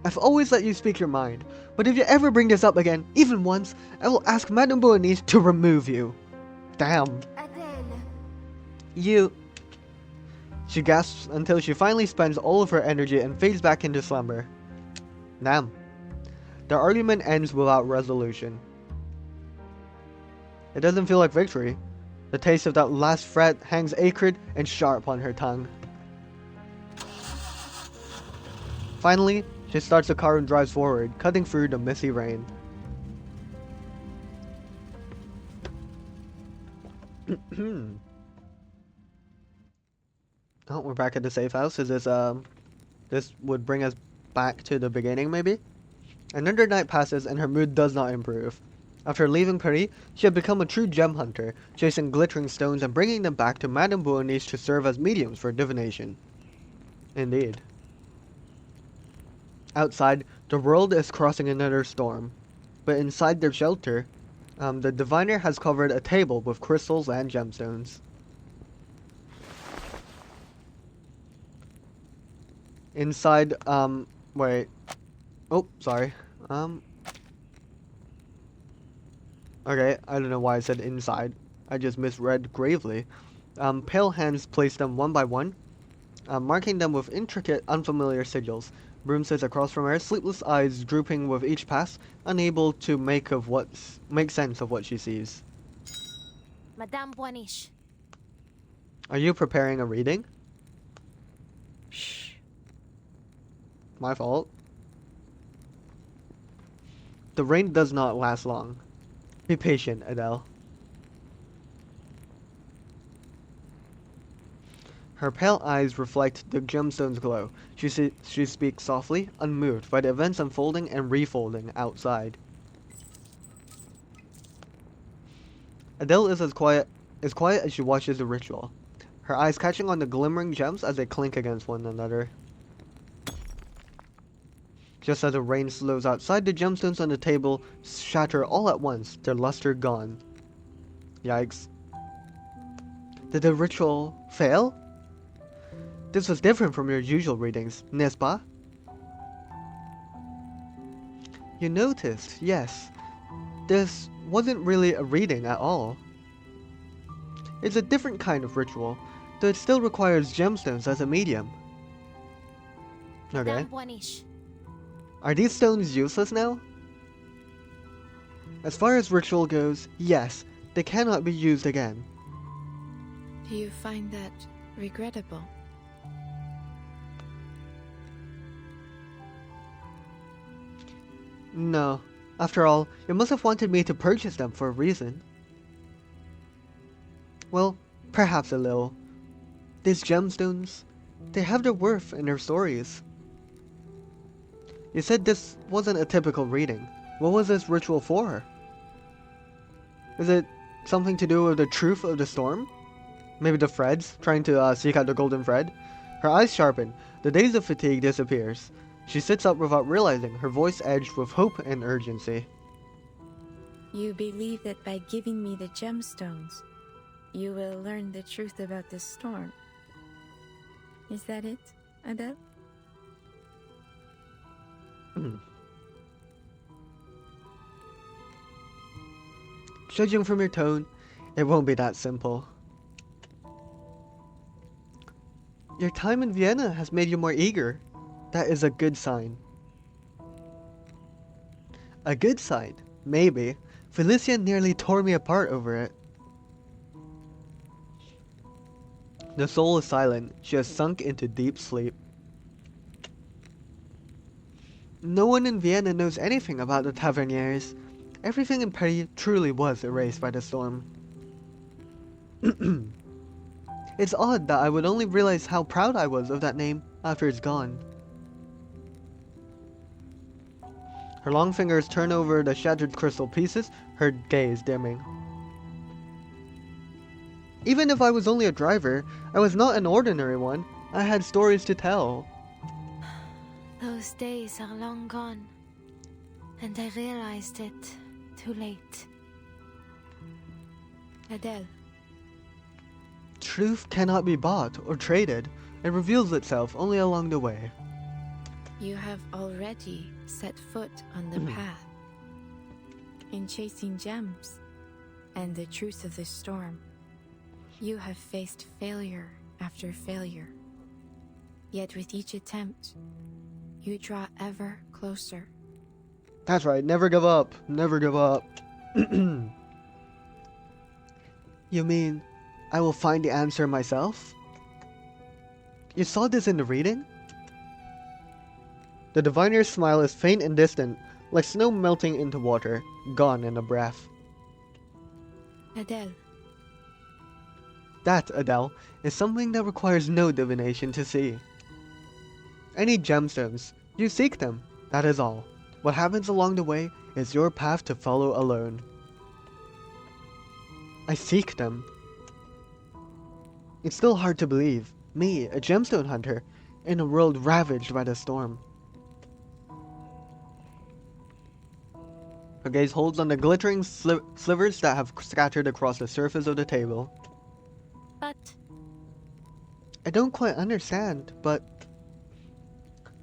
I've always let you speak your mind, but if you ever bring this up again, even once, I will ask Madame Boanice to remove you. Damn. Adele. You. She gasps until she finally spends all of her energy and fades back into slumber. Damn. Their argument ends without resolution. It doesn't feel like victory. The taste of that last threat hangs acrid and sharp on her tongue. Finally, she starts the car and drives forward, cutting through the misty rain. Oh, we're back at the safe house. Is this would bring us back to the beginning, maybe? Another night passes and her mood does not improve. After leaving Paris, she had become a true gem hunter, chasing glittering stones and bringing them back to Madame Boanice to serve as mediums for divination. Indeed. Outside, the world is crossing another storm, but inside their shelter, the diviner has covered a table with crystals and gemstones. Inside, wait. Oh, sorry. Okay, I don't know why I said inside. I just misread gravely. Pale hands place them one by one, marking them with intricate, unfamiliar sigils. Brume sits across from her, sleepless eyes drooping with each pass, unable to make sense of what she sees. Madame Boaniche. Are you preparing a reading? Shh. My fault. The rain does not last long. Be patient, Adele. Her pale eyes reflect the gemstone's glow. She speaks softly, unmoved by the events unfolding and refolding outside. Adele is as quiet as she watches the ritual, her eyes catching on the glimmering gems as they clink against one another. Just as the rain slows outside, the gemstones on the table shatter all at once, their luster gone. Yikes. Did the ritual fail? This was different from your usual readings, n'est-ce pas? You noticed, yes. This wasn't really a reading at all. It's a different kind of ritual, though it still requires gemstones as a medium. Okay. Are these stones useless now? As far as ritual goes, yes, they cannot be used again. Do you find that regrettable? No. After all, you must have wanted me to purchase them for a reason. Well, perhaps a little. These gemstones, they have their worth and their stories. You said this wasn't a typical reading. What was this ritual for? Is it something to do with the truth of the storm? Maybe the threads, trying to seek out the golden thread? Her eyes sharpen. The daze of fatigue disappears. She sits up without realizing, her voice edged with hope and urgency. You believe that by giving me the gemstones, you will learn the truth about the storm. Is that it, Adele? Judging from your tone, it won't be that simple. Your time in Vienna has made you more eager. That is a good sign. A good sign? Maybe. Felicia nearly tore me apart over it. The soul is silent. She has sunk into deep sleep. No one in Vienna knows anything about the Taverniers. Everything in Paris truly was erased by the storm. It's odd that I would only realize how proud I was of that name after it's gone. Her long fingers turn over the shattered crystal pieces, her gaze dimming. Even if I was only a driver, I was not an ordinary one. I had stories to tell. Those days are long gone, and I realized it too late. Adele. Truth cannot be bought or traded. It reveals itself only along the way. You have already set foot on the path. In chasing gems and the truth of the storm, you have faced failure after failure. Yet with each attempt, you draw ever closer. That's right, never give up. Never give up. You mean, I will find the answer myself? You saw this in the reading? The diviner's smile is faint and distant, like snow melting into water, gone in a breath. Adele. That, Adele, is something that requires no divination to see. I need gemstones. You seek them. That is all. What happens along the way is your path to follow alone. I seek them. It's still hard to believe. Me, a gemstone hunter, in a world ravaged by the storm. Her gaze holds on the glittering slivers that have scattered across the surface of the table. But I don't quite understand, but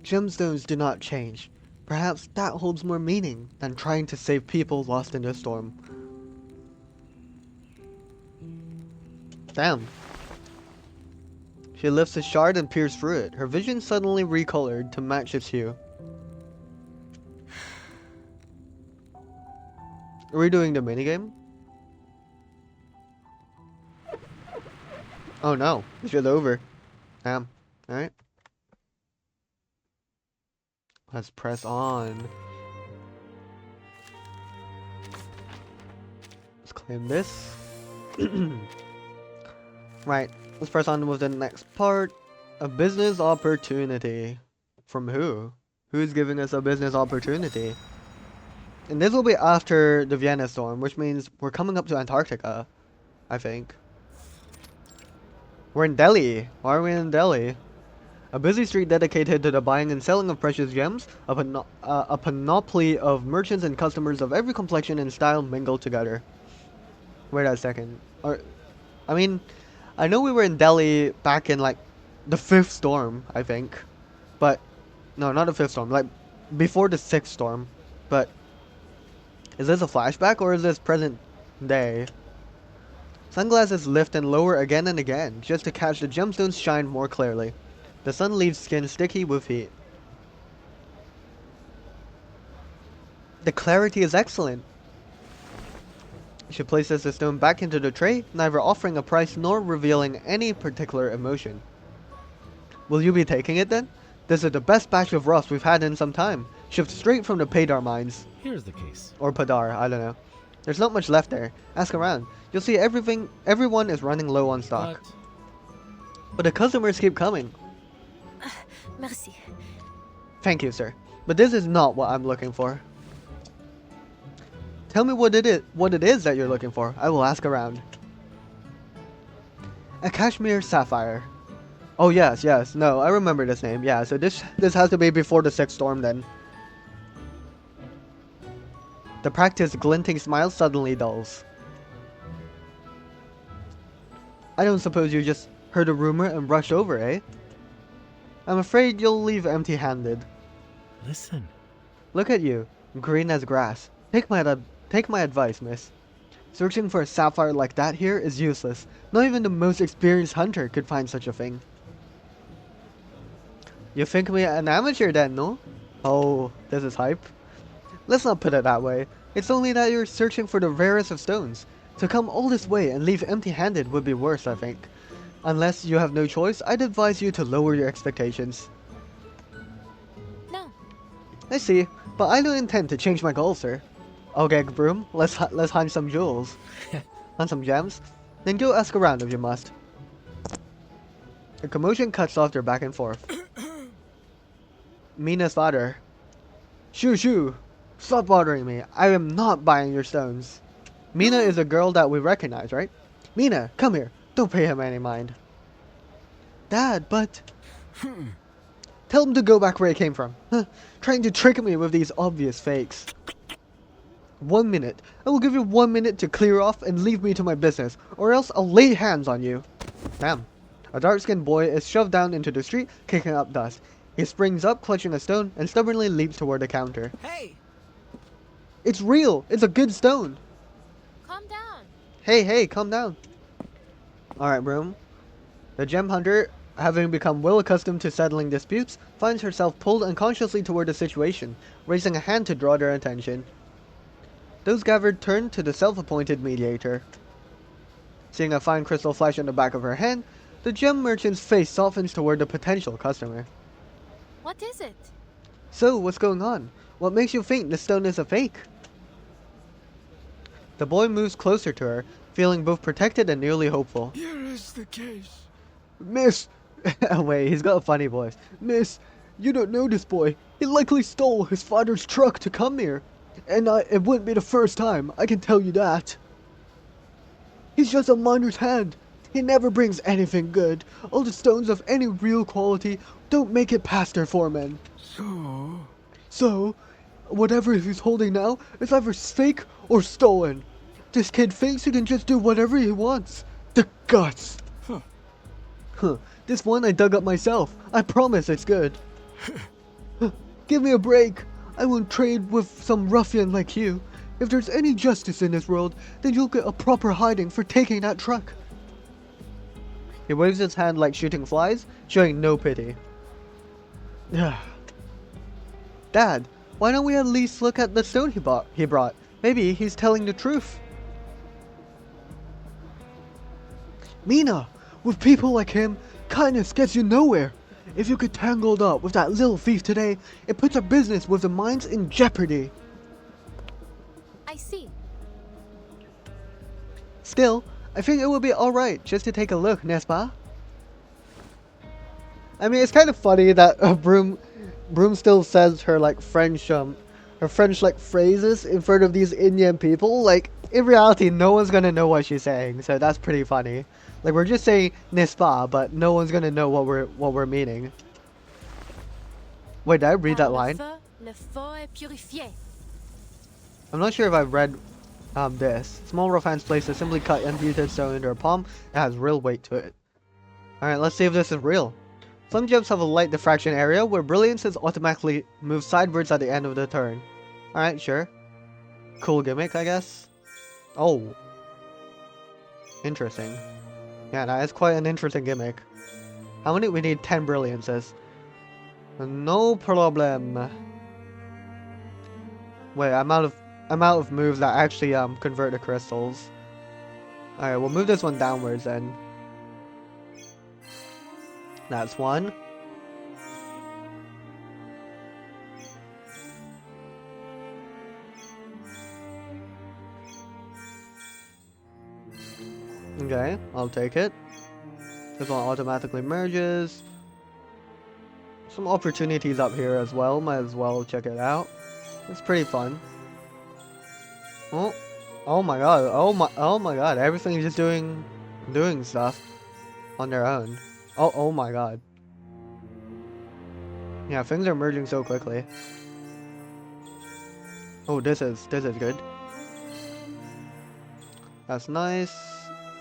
gemstones do not change. Perhaps that holds more meaning than trying to save people lost in the storm. Damn. She lifts a shard and peers through it, her vision suddenly recolored to match its hue. Are we doing the minigame? Oh no, this is over. Damn. Alright. Let's press on. Let's claim this. Right. Let's press on with the next part. A business opportunity. From who? Who's giving us a business opportunity? And this will be after the Vienna storm, which means we're coming up to Antarctica, I think. We're in Delhi. Why are we in Delhi? A busy street dedicated to the buying and selling of precious gems, a panoply of merchants and customers of every complexion and style mingled together. Wait a second. I mean, I know we were in Delhi back in like the 5th storm, I think. But, no, not the 5th storm, like before the 6th storm. But, is this a flashback or is this present day? Sunglasses lift and lower again and again, just to catch the gemstones shine more clearly. The sun leaves skin sticky with heat. The clarity is excellent. She places the stone back into the tray, neither offering a price nor revealing any particular emotion. Will you be taking it then? This is the best batch of rust we've had in some time. Shipped straight from the Padar mines. Here's the case. Or Padar, I don't know. There's not much left there. Ask around. You'll see everyone is running low on stock. But the customers keep coming. Merci. Thank you, sir. But this is not what I'm looking for. Tell me what it is that you're looking for. I will ask around. A cashmere sapphire. Oh yes, yes. No, I remember this name. Yeah, so this has to be before the 6th storm then. The practiced glinting smile suddenly dulls. I don't suppose you just heard a rumor and rushed over, eh? I'm afraid you'll leave empty-handed. Listen. Look at you, green as grass. Take my advice, miss. Searching for a sapphire like that here is useless. Not even the most experienced hunter could find such a thing. You think me an amateur then, no? Oh, this is hype. Let's not put it that way. It's only that you're searching for the rarest of stones. To come all this way and leave empty-handed would be worse, I think. Unless you have no choice, I'd advise you to lower your expectations. No. I see, but I don't intend to change my goals, sir. Okay, Brume, let's hunt some jewels. Hunt some gems. Then go ask around if you must. A commotion cuts off their back and forth. Mina's father. Shoo shoo! Stop bothering me. I am not buying your stones. Mina is a girl that we recognize, right? Mina, come here. Don't pay him any mind. Dad, but... Tell him to go back where he came from. Trying to trick me with these obvious fakes. 1 minute. I will give you 1 minute to clear off and leave me to my business, or else I'll lay hands on you. Damn. A dark-skinned boy is shoved down into the street, kicking up dust. He springs up, clutching a stone, and stubbornly leaps toward the counter. Hey! It's real! It's a good stone! Calm down. Hey, calm down. Alright, Brume. The gem hunter, having become well accustomed to settling disputes, finds herself pulled unconsciously toward the situation, raising a hand to draw their attention. Those gathered turn to the self-appointed mediator. Seeing a fine crystal flash on the back of her hand, the gem merchant's face softens toward the potential customer. What is it? So, what's going on? What makes you think the stone is a fake? The boy moves closer to her, feeling both protected and nearly hopeful. Here is the case. Miss! Wait, he's got a funny voice. Miss, you don't know this boy. He likely stole his father's truck to come here. And it wouldn't be the first time, I can tell you that. He's just a miner's hand. He never brings anything good. All the stones of any real quality don't make it past their foremen. So, whatever he's holding now is either fake or stolen. This kid thinks he can just do whatever he wants. The guts. Huh. This one I dug up myself. I promise it's good. Give me a break. I won't trade with some ruffian like you. If there's any justice in this world, then you'll get a proper hiding for taking that truck. He waves his hand like shooting flies, showing no pity. Dad, why don't we at least look at the stone he brought? Maybe he's telling the truth. Mina, With people like him, kindness gets you nowhere. If you get tangled up with that little thief today, it puts our business with the mines in jeopardy. I see. Still, I think it would be alright just to take a look, n'est-ce pas? I mean, it's kind of funny that Brume still says her like French like phrases in front of these Indian people. Like, in reality, no one's gonna know what she's saying, so that's pretty funny. Like, we're just saying n'est-ce pas, but no one's gonna know what we're meaning. Wait, did I read that line? Le feu est purifié. I'm not sure if I've read this. Small rough hands place a simply cut unheated stone into her palm. It has real weight to it. Alright, let's see if this is real. Some gems have a light diffraction area where brilliances automatically move sideways at the end of the turn. Alright, sure. Cool gimmick, I guess. Oh. Interesting. Yeah, that is quite an interesting gimmick. How many? We need 10 brilliances. No problem. Wait, I'm out of moves that actually convert to crystals. Alright, we'll move this one downwards then. That's one. Okay, I'll take it. This one automatically merges. Some opportunities up here as well. Might as well check it out. It's pretty fun. Oh my god. Oh my god. Everything's just doing stuff on their own. Oh my god. Yeah, things are merging so quickly. Oh, this is good. That's nice.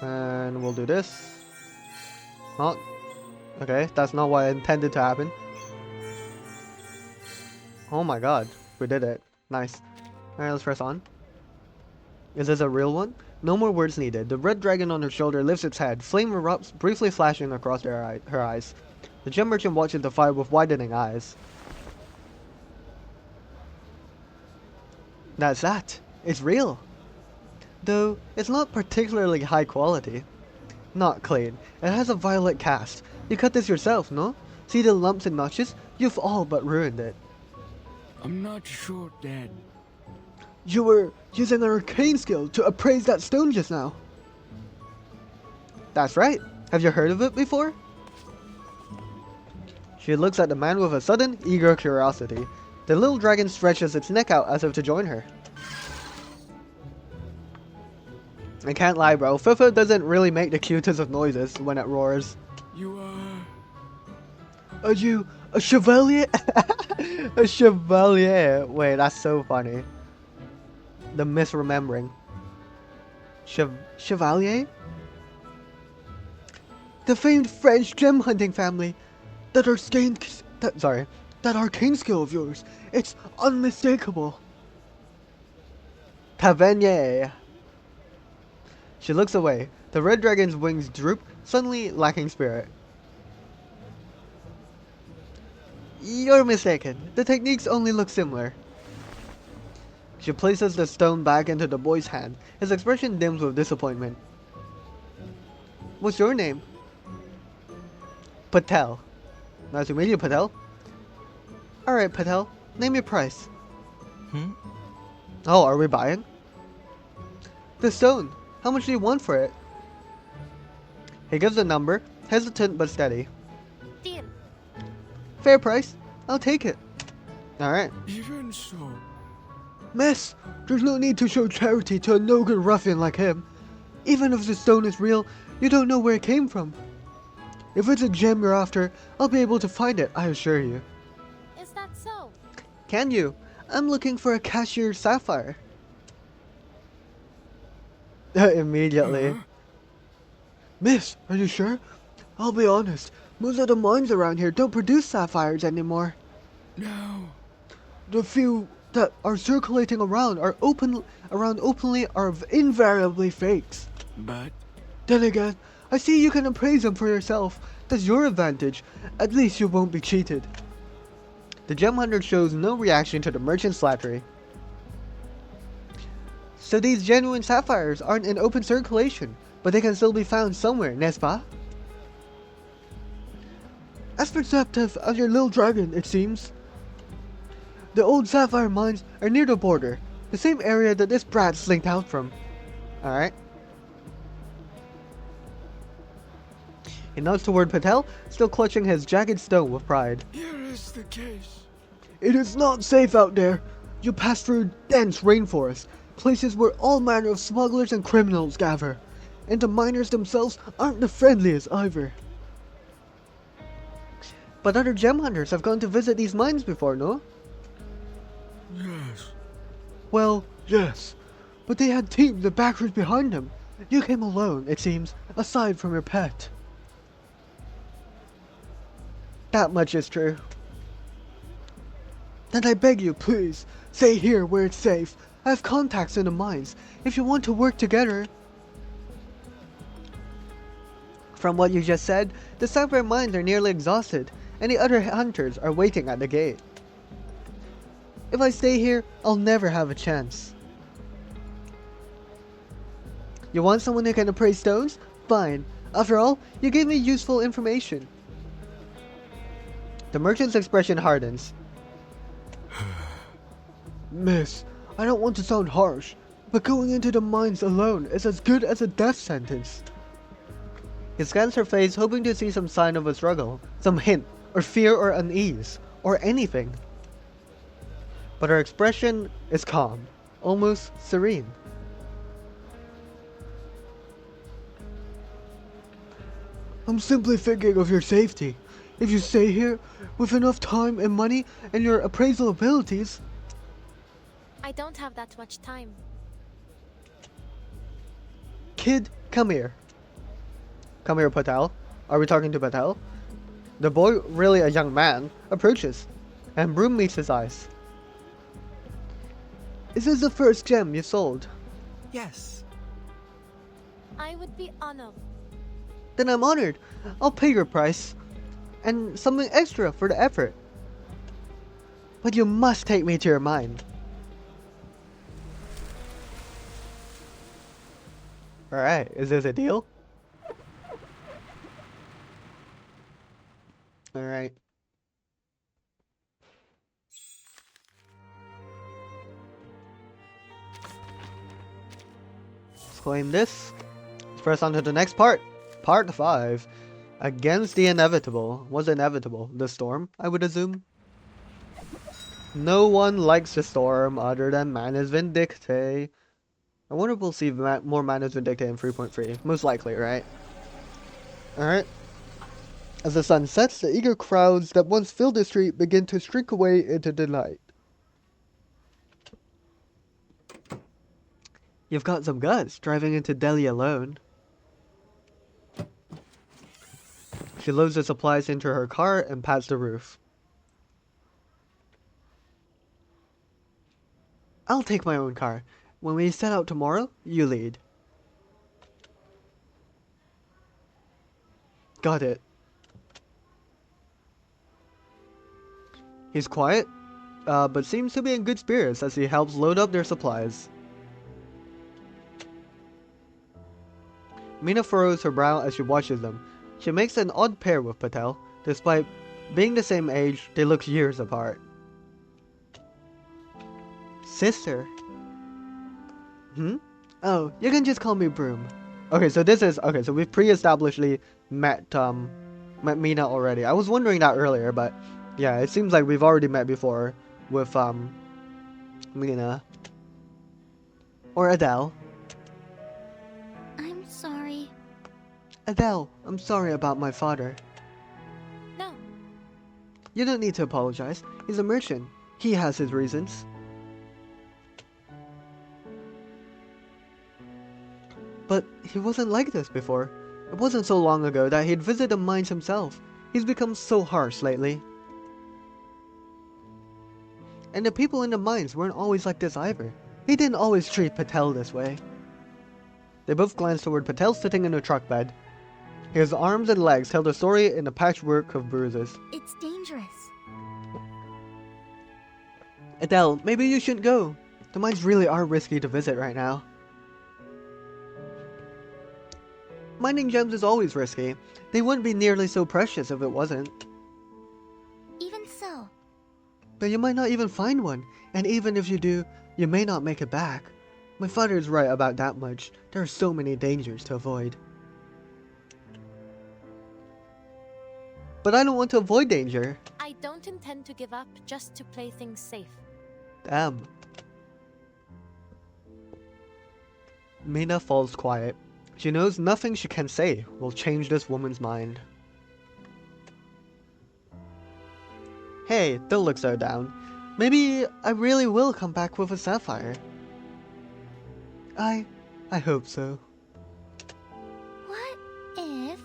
And we'll do this. Oh, okay, that's not what I intended to happen. Oh my god, we did it. Nice. Alright, let's press on. Is this a real one? No more words needed. The red dragon on her shoulder lifts its head. Flame erupts, briefly flashing across her eyes. The gem merchant watches the fire with widening eyes. That's that. It's real. Though, it's not particularly high quality. Not clean. It has a violet cast. You cut this yourself, no? See the lumps and notches? You've all but ruined it. I'm not sure, Dad. You were using an arcane skill to appraise that stone just now. That's right. Have you heard of it before? She looks at the man with a sudden, eager curiosity. The little dragon stretches its neck out as if to join her. I can't lie, bro. Fufu doesn't really make the cutest of noises when it roars. You Are you a chevalier? A chevalier. Wait, that's so funny. The misremembering. Chevalier? The famed French gem hunting family. That arcane skill of yours. It's unmistakable. Tavernier. She looks away. The red dragon's wings droop, suddenly lacking spirit. You're mistaken. The techniques only look similar. She places the stone back into the boy's hand. His expression dims with disappointment. What's your name? Patel. Nice to meet you, Patel. Alright, Patel. Name your price. Oh, are we buying? The stone. How much do you want for it? He gives a number, hesitant but steady. Deal. Fair price. I'll take it. Alright. even so. Miss, there's no need to show charity to a no-good ruffian like him. Even if the stone is real, you don't know where it came from. If it's a gem you're after, I'll be able to find it, I assure you. Is that so? Can you? I'm looking for a cashier sapphire. Immediately. Miss, are you sure? I'll be honest, most of the mines around here don't produce sapphires anymore. No. The few that are circulating around openly are invariably fakes. But Then again, I see you can appraise them for yourself. That's your advantage. At least you won't be cheated. The gem hunter shows no reaction to the merchant's flattery. So these genuine sapphires aren't in open circulation, but they can still be found somewhere, n'est-ce pas? As perceptive as your little dragon, it seems. The old sapphire mines are near the border, the same area that this brat slinked out from. Alright. He nods toward Patel, still clutching his jagged stone with pride. Here is the case. It is not safe out there. You pass through dense rainforests, places where all manner of smugglers and criminals gather. And the miners themselves aren't the friendliest either. But other gem hunters have gone to visit these mines before, no? Yes. Well, yes. But they had teams and backers behind them. You came alone, it seems, aside from your pet. That much is true. Then I beg you, please, stay here where it's safe. I have contacts in the mines. If you want to work together... From what you just said, the sapphire mines are nearly exhausted, and the other hunters are waiting at the gate. If I stay here, I'll never have a chance. You want someone who can appraise stones? Fine. After all, you gave me useful information. The merchant's expression hardens. Miss, I don't want to sound harsh, but going into the mines alone is as good as a death sentence. He scans her face, hoping to see some sign of a struggle, some hint, or fear or unease, or anything. But her expression is calm, almost serene. I'm simply thinking of your safety. If you stay here, with enough time and money and your appraisal abilities... I don't have that much time. Kid, come here. Come here, Patel. Are we talking to Patel? The boy, really a young man, approaches, and Brume meets his eyes. Is this the first gem you sold? Yes. I would be honored. Then I'm honored. I'll pay your price. And something extra for the effort. But you must take me to your mine. Alright, is this a deal? Alright. Let's claim this. Let's press on to the next part. Part 5. Against the inevitable. What's inevitable? The storm, I would assume? No one likes the storm other than Manus Vindictae. I wonder if we'll see more Manus Vindictae in 3.3. Most likely, right? Alright. As the sun sets, the eager crowds that once filled the street begin to shrink away into the night. You've got some guts, driving into Delhi alone. She loads the supplies into her car and pats the roof. I'll take my own car. When we set out tomorrow, you lead. Got it. He's quiet, but seems to be in good spirits as he helps load up their supplies. Mina furrows her brow as she watches them. She makes an odd pair with Patel. Despite being the same age, they look years apart. Sister? Oh, you can just call me Brume. Okay, so this is... Okay, so we've pre-establishedly met Mina already. I was wondering that earlier, but... Yeah, it seems like we've already met before with, Mina. Or Adele. I'm sorry. Adele, I'm sorry about my father. No. You don't need to apologize. He's a merchant. He has his reasons. But he wasn't like this before. It wasn't so long ago that he'd visit the mines himself. He's become so harsh lately. And the people in the mines weren't always like this either. He didn't always treat Patel this way. They both glanced toward Patel sitting in a truck bed. His arms and legs held a story in a patchwork of bruises. It's dangerous. Adele, maybe you shouldn't go. The mines really are risky to visit right now. Mining gems is always risky. They wouldn't be nearly so precious if it wasn't. But you might not even find one, and even if you do, you may not make it back. My father is right about that much. There are so many dangers to avoid. But I don't want to avoid danger. I don't intend to give up just to play things safe. Damn. Mina falls quiet. She knows nothing she can say will change this woman's mind. Hey, don't look so down. Maybe I really will come back with a sapphire. I hope so. What if?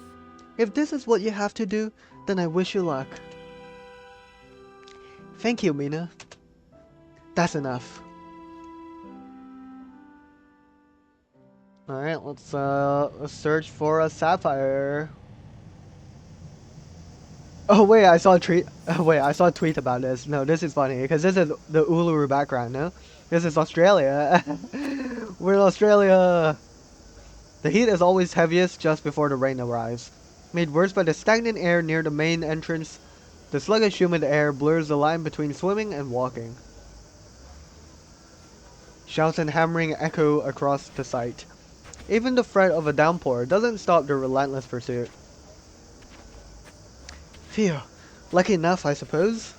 If this is what you have to do, then I wish you luck. Thank you, Mina. That's enough. Alright, let's search for a sapphire. Oh wait, I saw a tweet. Wait, I saw a tweet about this. No, this is funny because this is the Uluru background. No, this is Australia. We're in Australia. The heat is always heaviest just before the rain arrives. Made worse by the stagnant air near the main entrance, the sluggish humid air blurs the line between swimming and walking. Shouts and hammering echo across the site. Even the threat of a downpour doesn't stop the relentless pursuit. Phew. Lucky enough, I suppose.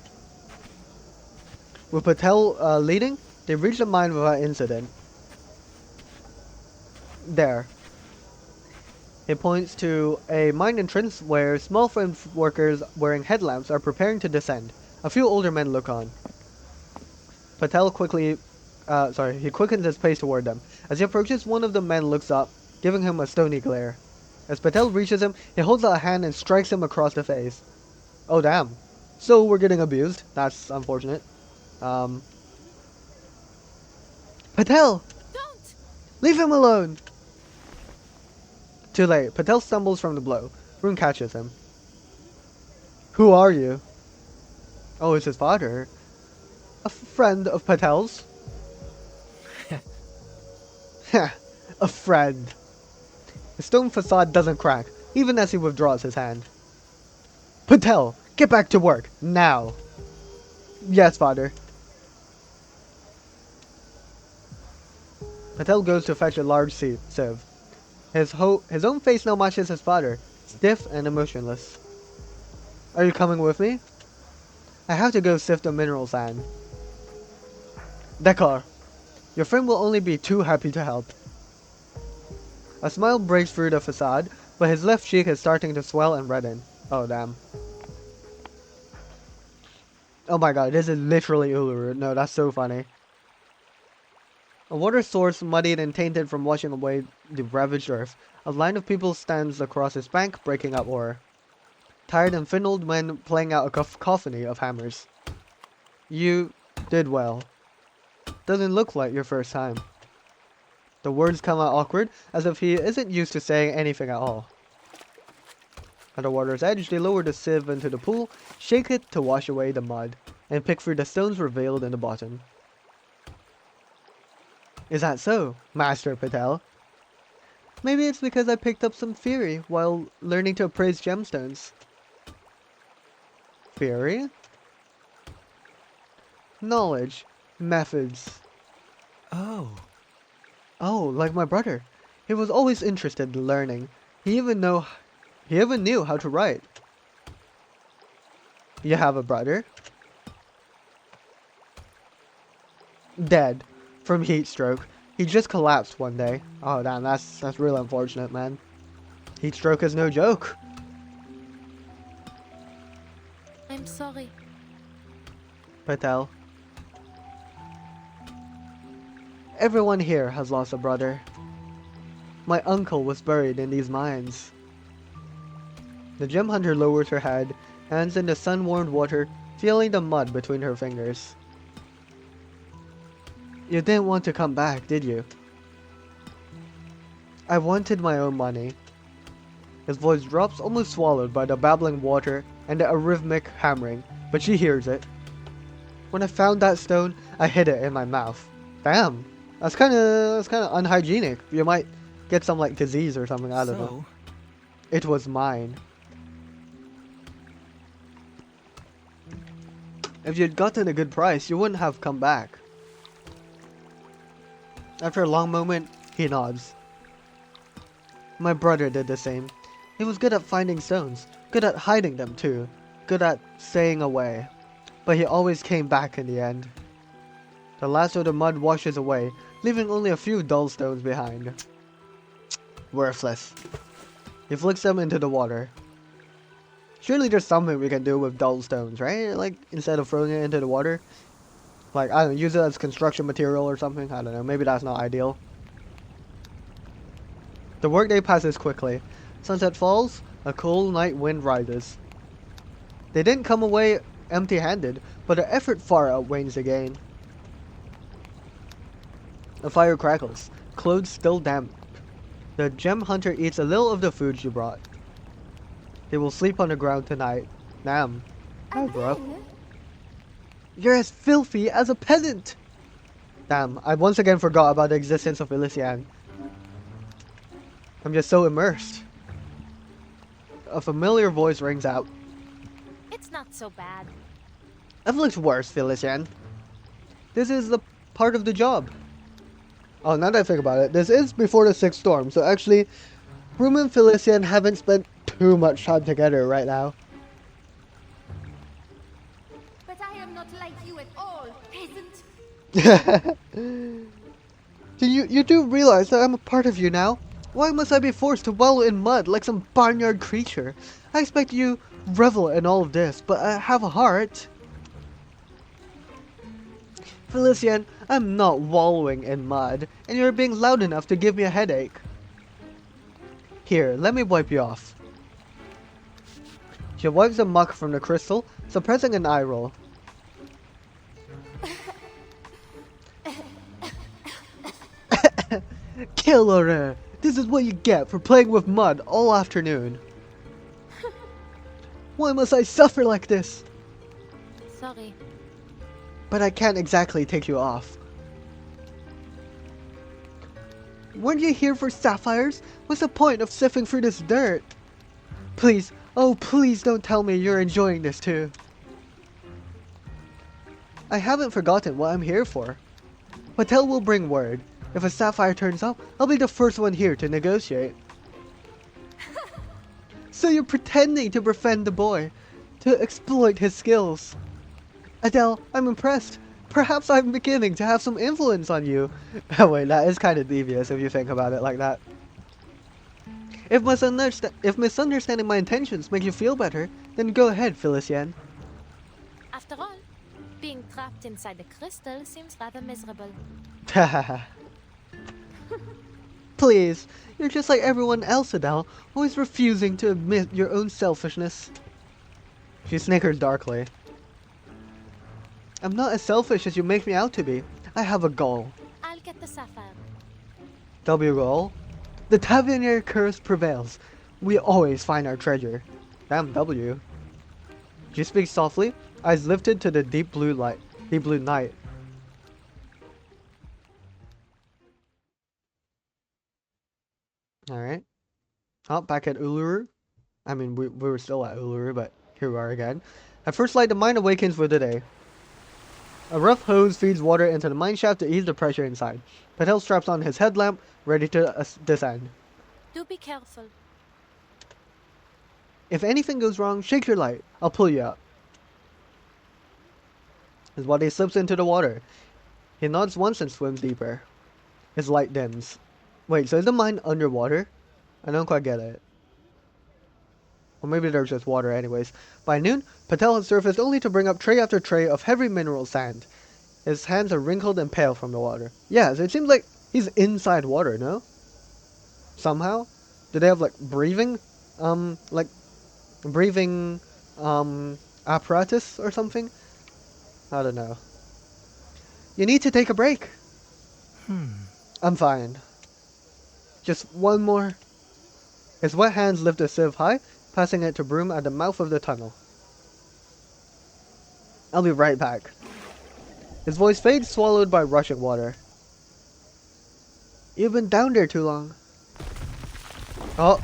With Patel leading, they reach the mine without incident. There. It points to a mine entrance where small frame workers wearing headlamps are preparing to descend. A few older men look on. Patel he quickens his pace toward them. As he approaches, one of the men looks up, giving him a stony glare. As Patel reaches him, he holds out a hand and strikes him across the face. Oh damn. So we're getting abused. That's unfortunate. Patel! Don't! Leave him alone! Too late. Patel stumbles from the blow. Brume catches him. Who are you? Oh, it's his father. A friend of Patel's. A friend. The stone facade doesn't crack, even as he withdraws his hand. Patel, get back to work, now. Yes, father. Patel goes to fetch a large sieve. His own face now matches his father, stiff and emotionless. Are you coming with me? I have to go sift the mineral sand. D'accord. Your friend will only be too happy to help. A smile breaks through the facade, but his left cheek is starting to swell and redden. Oh damn. Oh my god, this is literally Uluru. No, that's so funny. A water source muddied and tainted from washing away the ravaged earth. A line of people stands across its bank, breaking up ore. Tired and thin old men playing out a cacophony of hammers. You did well. Doesn't look like your first time. The words come out awkward, as if he isn't used to saying anything at all. At the water's edge, they lower the sieve into the pool, shake it to wash away the mud, and pick through the stones revealed in the bottom. Is that so, Master Patel? Maybe it's because I picked up some theory while learning to appraise gemstones. Theory? Knowledge. Methods. Oh. Oh, like my brother. He was always interested in learning. He even knew how to write. You have a brother? Dead. From heat stroke. He just collapsed one day. Oh damn, that's really unfortunate, man. Heat stroke is no joke. I'm sorry. Patel. Everyone here has lost a brother. My uncle was buried in these mines. The gem hunter lowers her head, hands in the sun-warmed water, feeling the mud between her fingers. You didn't want to come back, did you? I wanted my own money. His voice drops, almost swallowed by the babbling water and the arrhythmic hammering, but she hears it. When I found that stone, I hid it in my mouth. Damn, that's kind of unhygienic. You might get some like disease or something. I don't know. It was mine. If you'd gotten a good price, you wouldn't have come back. After a long moment, he nods. My brother did the same. He was good at finding stones, good at hiding them too, good at staying away. But he always came back in the end. The last of the mud washes away, leaving only a few dull stones behind. Worthless. He flicks them into the water. Surely there's something we can do with dull stones, right? Like, instead of throwing it into the water. Like, I don't know, use it as construction material or something. I don't know, maybe that's not ideal. The workday passes quickly. Sunset falls, a cool night wind rises. They didn't come away empty-handed, but their effort far outweighs the gain. A fire crackles, clothes still damp. The gem hunter eats a little of the food you brought. They will sleep on the ground tonight. Damn. Hi, bro. Adele? You're as filthy as a peasant! Damn, I once again forgot about the existence of Elysian. I'm just so immersed. A familiar voice rings out. It's not so bad. I've looked worse, Felician. This is the part of the job. Oh, now that I think about it, this is before the 6th storm, so actually, Brume and Felician haven't spent too much time together right now. But I am not like you at all, peasant. You do realize that I'm a part of you now? Why must I be forced to wallow in mud like some barnyard creature? I expect you revel in all of this, but I have a heart. Felician, I'm not wallowing in mud, and you're being loud enough to give me a headache. Here, let me wipe you off. She wipes the muck from the crystal, suppressing an eye roll. Killer! This is what you get for playing with mud all afternoon. Why must I suffer like this? Sorry. But I can't exactly take you off. Weren't you here for sapphires? What's the point of sifting through this dirt? Please, oh please don't tell me you're enjoying this too. I haven't forgotten what I'm here for. Patel will bring word. If a sapphire turns up, I'll be the first one here to negotiate. So you're pretending to befriend the boy, to exploit his skills. Adele, I'm impressed. Perhaps I'm beginning to have some influence on you. Oh wait, that is kind of devious if you think about it like that. If misunderstanding my intentions make you feel better, then go ahead, Felician. After all, being trapped inside the crystal seems rather miserable. Please, you're just like everyone else, Adele, always refusing to admit your own selfishness. She snickers darkly. I'm not as selfish as you make me out to be. I have a goal. I'll get the sapphire. W goal? The Tavernier curse prevails. We always find our treasure. Damn W. She speaks softly, eyes lifted to the deep blue night. Alright. Oh, back at Uluru. I mean, we were still at Uluru, but here we are again. At first light, the mind awakens for the day. A rough hose feeds water into the mine shaft to ease the pressure inside. Patel straps on his headlamp, ready to descend. Do be careful. If anything goes wrong, shake your light. I'll pull you up. His body slips into the water. He nods once and swims deeper. His light dims. Wait, so is the mine underwater? I don't quite get it. Or maybe there's just water anyways. By noon, Patel has surfaced only to bring up tray after tray of heavy mineral sand. His hands are wrinkled and pale from the water. Yeah, so it seems like he's inside water, no? Somehow? Do they have like breathing apparatus or something? I don't know. You need to take a break. I'm fine. Just one more. His wet hands lift a sieve high, passing it to Brume at the mouth of the tunnel. I'll be right back. His voice fades, swallowed by rushing water. You've been down there too long. Oh.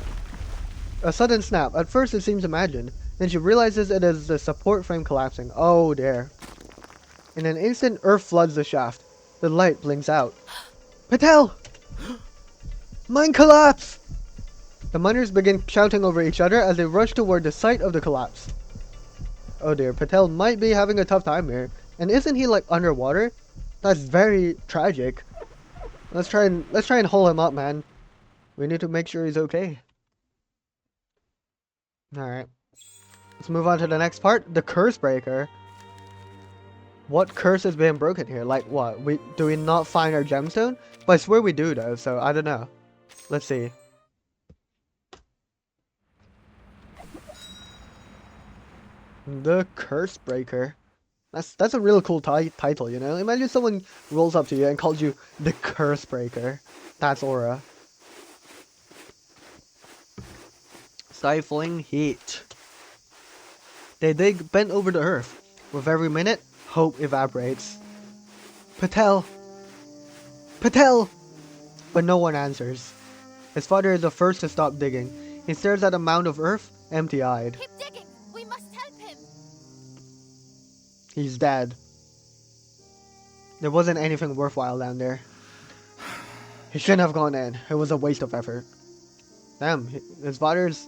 A sudden snap. At first it seems imagined. Then she realizes it is the support frame collapsing. Oh dear. In an instant, earth floods the shaft. The light blinks out. Patel! Mine collapse! The miners begin shouting over each other as they rush toward the site of the collapse. Oh dear, Patel might be having a tough time here. And isn't he like underwater? That's very tragic. Let's try and haul him up, man. We need to make sure he's okay. Alright. Let's move on to the next part. The curse breaker. What curse is being broken here? Like what? Do we not find our gemstone? But I swear we do though, so I don't know. Let's see. The curse breaker. That's a real cool title, you know? Imagine someone rolls up to you and calls you the curse breaker. That's aura. Stifling heat. They dig bent over the earth. With every minute, hope evaporates. Patel! Patel! But no one answers. His father is the first to stop digging. He stares at a mound of earth, empty-eyed. Keep digging! We must help him! He's dead. There wasn't anything worthwhile down there. He shouldn't have gone in. It was a waste of effort. Damn, his father's...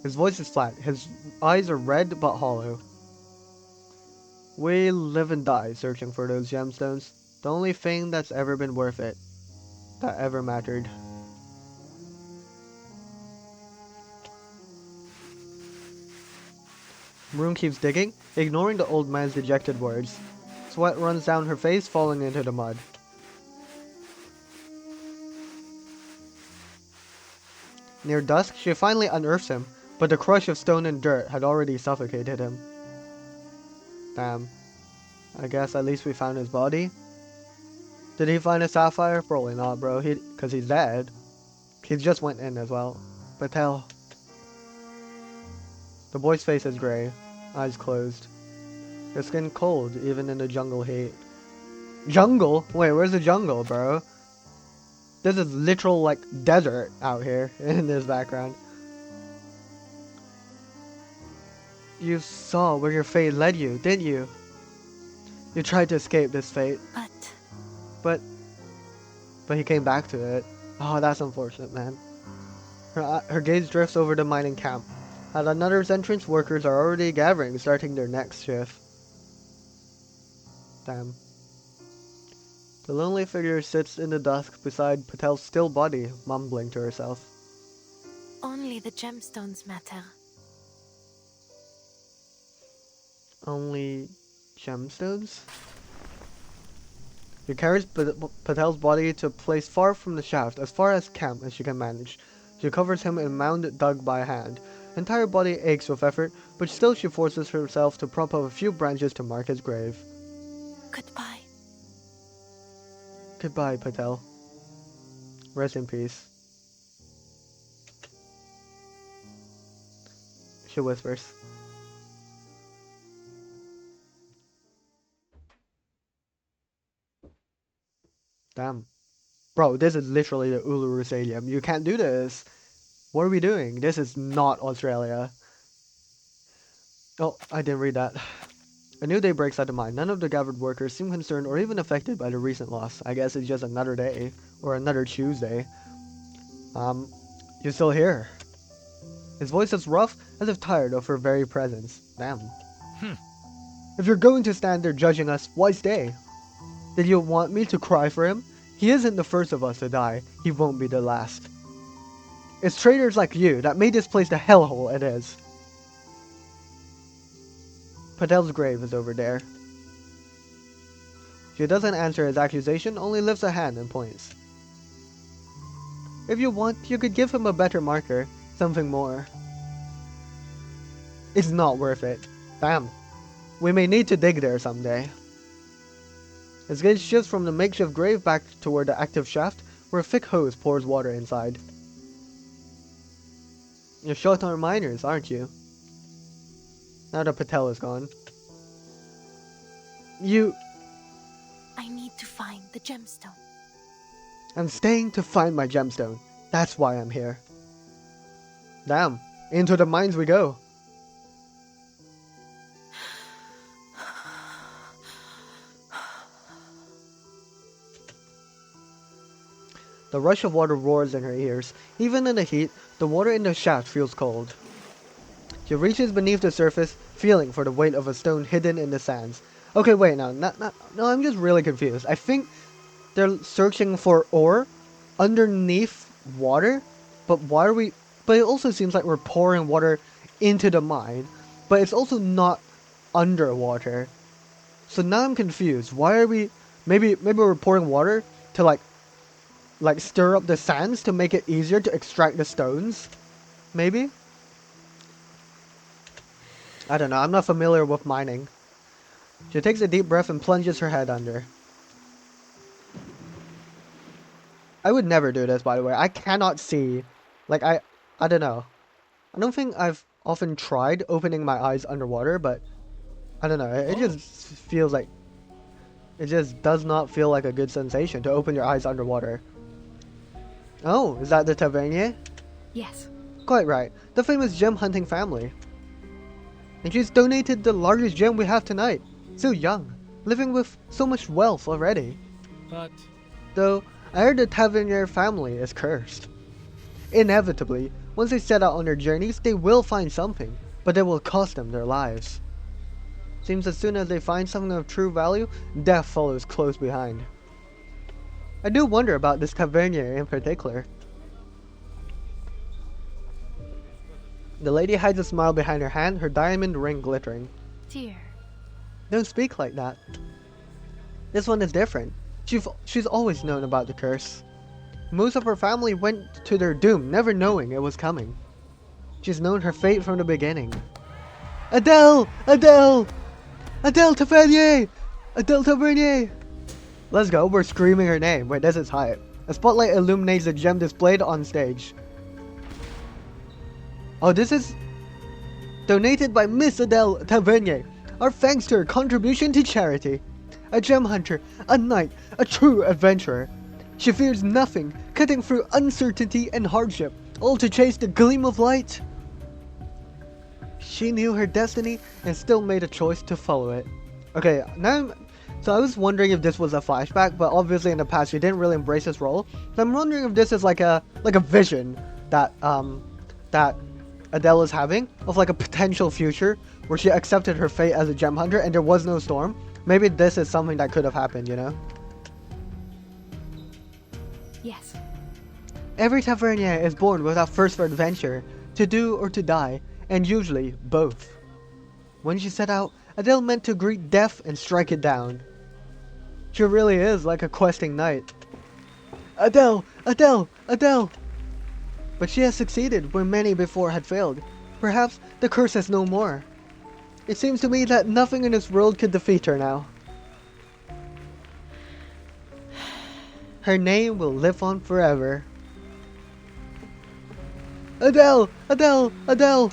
His voice is flat. His eyes are red but hollow. We live and die searching for those gemstones. The only thing that's ever been worth it. That ever mattered. Brume keeps digging, ignoring the old man's dejected words. Sweat runs down her face, falling into the mud. Near dusk, she finally unearths him, but the crush of stone and dirt had already suffocated him. Damn. I guess at least we found his body. Did he find a sapphire? Probably not, bro. Cause he's dead. He just went in as well. Patel. The boy's face is grey, eyes closed. His skin cold, even in the jungle heat. Jungle? Wait, where's the jungle, bro? This is literal, like, desert out here in this background. You saw where your fate led you, didn't you? You tried to escape this fate. But he came back to it. Oh, that's unfortunate, man. Her gaze drifts over the mining camp. At another's entrance, workers are already gathering, starting their next shift. Damn. The lonely figure sits in the dusk beside Patel's still body, mumbling to herself. Only the gemstones matter. Only gemstones? She carries Patel's body to a place far from the shaft, as far as camp as she can manage. She covers him in a mound dug by hand. Entire body aches with effort, but still she forces herself to prop up a few branches to mark his grave. Goodbye. Goodbye, Patel. Rest in peace. She whispers. Damn. Bro, this is literally the Uluru Stadium. You can't do this. What are we doing? This is not Australia. Oh, I didn't read that. A new day breaks at the mine. None of the gathered workers seem concerned or even affected by the recent loss. I guess it's just another day. Or another Tuesday. You're still here. His voice is rough, as if tired of her very presence. Damn. If you're going to stand there judging us, why stay? Did you want me to cry for him? He isn't the first of us to die. He won't be the last. It's traitors like you that made this place the hellhole it is. Patel's grave is over there. She doesn't answer his accusation, only lifts a hand and points. If you want, you could give him a better marker. Something more. It's not worth it. Damn. We may need to dig there someday. His gaze shifts from the makeshift grave back toward the active shaft, where a thick hose pours water inside. You're short on miners, aren't you? Now that Patel is gone. I need to find the gemstone. I'm staying to find my gemstone. That's why I'm here. Damn. Into the mines we go. The rush of water roars in her ears. Even in the heat, the water in the shaft feels cold. She reaches beneath the surface, feeling for the weight of a stone hidden in the sands. Okay, wait, no, no, I'm just really confused. I think they're searching for ore underneath water, but why are we... But it also seems like we're pouring water into the mine, but it's also not underwater. So now I'm confused. Why are we... Maybe we're pouring water to like stir up the sands to make it easier to extract the stones? Maybe? I don't know, I'm not familiar with mining. She takes a deep breath and plunges her head under. I would never do this, by the way. I cannot see. Like, I don't know. I don't think I've often tried opening my eyes underwater, but I don't know. It just feels like... It just does not feel like a good sensation to open your eyes underwater. Oh, is that the Tavernier? Yes. Quite right. The famous gem hunting family. And she's donated the largest gem we have tonight. So young. Living with so much wealth already. But Though, I heard the Tavernier family is cursed. Inevitably, once they set out on their journeys, they will find something, but it will cost them their lives. Seems as soon as they find something of true value, death follows close behind. I do wonder about this Tavernier in particular. The lady hides a smile behind her hand, her diamond ring glittering. Dear. Don't speak like that. This one is different. She's always known about the curse. Most of her family went to their doom, never knowing it was coming. She's known her fate from the beginning. Adele! Adele! Adele Tavernier! Adele Tavernier! Let's go, we're screaming her name. Wait, this is hype. A spotlight illuminates the gem displayed on stage. Oh, this is donated by Miss Adele Tavernier. Our thanks to her contribution to charity. A gem hunter, a knight, a true adventurer. She fears nothing, cutting through uncertainty and hardship, all to chase the gleam of light. She knew her destiny and still made a choice to follow it. Okay, so I was wondering if this was a flashback, but obviously in the past she didn't really embrace this role. So I'm wondering if this is like a vision that that Adele is having of like a potential future where she accepted her fate as a gem hunter and there was no storm. Maybe this is something that could have happened, you know? Yes. Every Tavernier is born with a thirst for adventure, to do or to die, and usually both. When she set out, Adele meant to greet death and strike it down. She really is like a questing knight. Adele! Adele! Adele! But she has succeeded where many before had failed. Perhaps the curse has no more. It seems to me that nothing in this world could defeat her now. Her name will live on forever. Adele! Adele! Adele!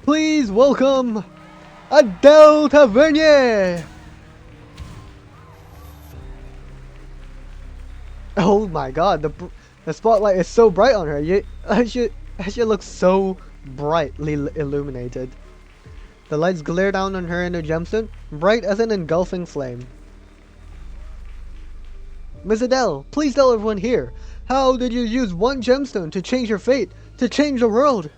Please welcome Adele Tavernier! Oh my god, the spotlight is so bright on her. She looks so brightly illuminated. The lights glare down on her in her gemstone, bright as an engulfing flame. Miss Adele, please tell everyone here, how did you use one gemstone to change your fate, to change the world?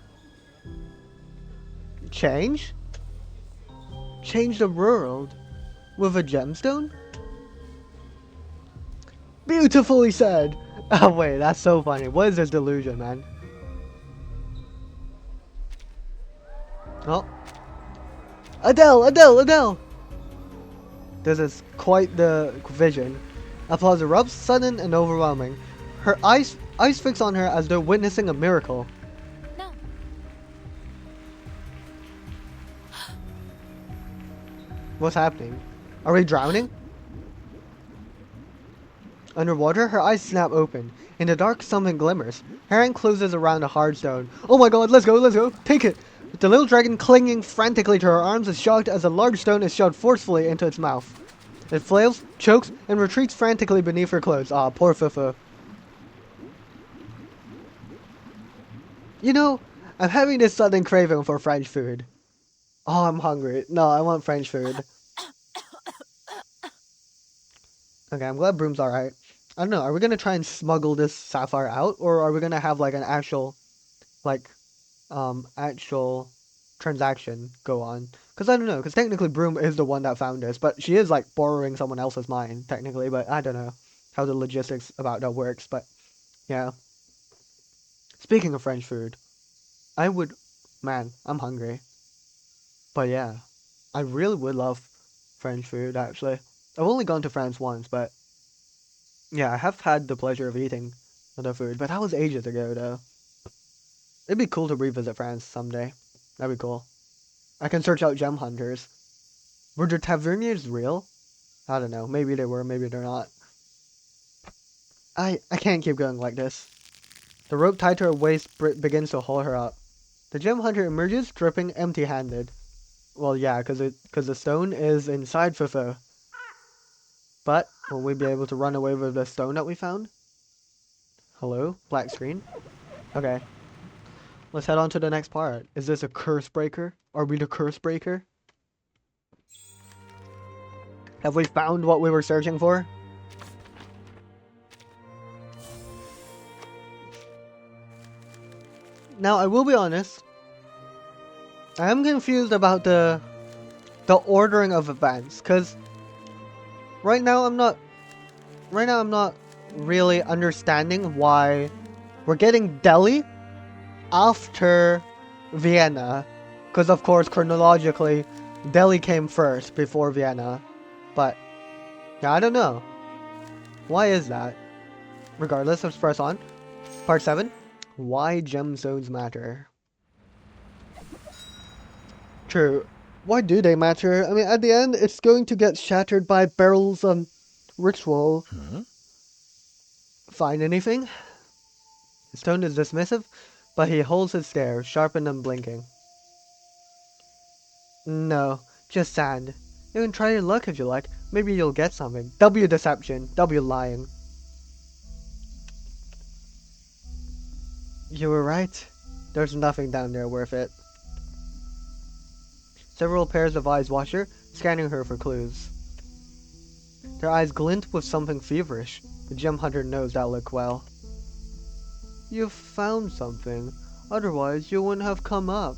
Change? Change the world? With a gemstone? Beautifully said! Oh wait, that's so funny. What is this delusion, man? Oh. Adele! Adele! Adele! This is quite the vision. Applause erupts, sudden and overwhelming. Her eyes fix on her as though witnessing a miracle. No. What's happening? Are we drowning? Underwater, her eyes snap open. In the dark, something glimmers. Her hand closes around a hard stone. Oh my god, let's go, let's go! Take it! The little dragon clinging frantically to her arms is shocked as a large stone is shoved forcefully into its mouth. It flails, chokes, and retreats frantically beneath her clothes. Ah, poor Fufu. You know, I'm having this sudden craving for French food. Oh, I'm hungry. No, I want French food. Okay, I'm glad Brume's alright. I don't know. Are we gonna try and smuggle this sapphire out, or are we gonna have like an actual, like, actual transaction go on? Because I don't know. Because technically, Brume is the one that found this, but she is like borrowing someone else's mine technically. But I don't know how the logistics about that works. But yeah. Speaking of French food, I would, man, I'm hungry. But yeah, I really would love French food actually. I've only gone to France once, but yeah, I have had the pleasure of eating other food, but that was ages ago though. It'd be cool to revisit France someday. That'd be cool. I can search out gem hunters. Were the taverniers real? I don't know. Maybe they were, maybe they're not. I can't keep going like this. The rope tied to her waist begins to haul her up. The gem hunter emerges, dripping empty-handed. Well, yeah, cause the stone is inside Fufu. But will we be able to run away with the stone that we found? Hello, black screen. Okay, let's head on to the next part. Is this a curse breaker? Are we the curse breaker? Have we found what we were searching for? Now, I will be honest. I am confused about the ordering of events, cause right now I'm not really understanding why we're getting Delhi after Vienna, because of course chronologically Delhi came first before Vienna, but yeah, I don't know why is that. Regardless, let's press on. Part 7, why gemstones matter. True, why do they matter? I mean, at the end it's going to get shattered by Beryl's ritual. Find anything? His tone is dismissive, but he holds his stare, sharpened and blinking. No, just sand. You can try your luck if you like. Maybe you'll get something. W deception. W lying. You were right. There's nothing down there worth it. Several pairs of eyes watch her, scanning her for clues. Their eyes glint with something feverish. The gem hunter knows that look well. You've found something. Otherwise, you wouldn't have come up.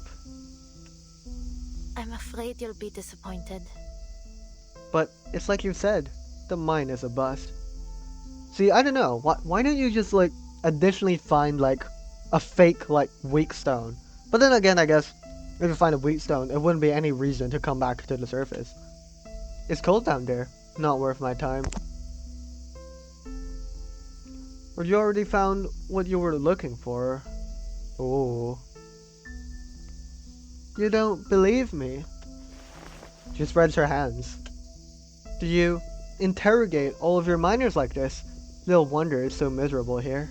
I'm afraid you'll be disappointed. But it's like you said, the mine is a bust. See, I don't know. Why don't you just, like, additionally find, like, a fake, like, weak stone? But then again, I guess, if you find a weak stone, it wouldn't be any reason to come back to the surface. It's cold down there. Not worth my time. Or you already found what you were looking for? Oh. You don't believe me? She spreads her hands. Do you interrogate all of your miners like this? They'll wonder it's so miserable here.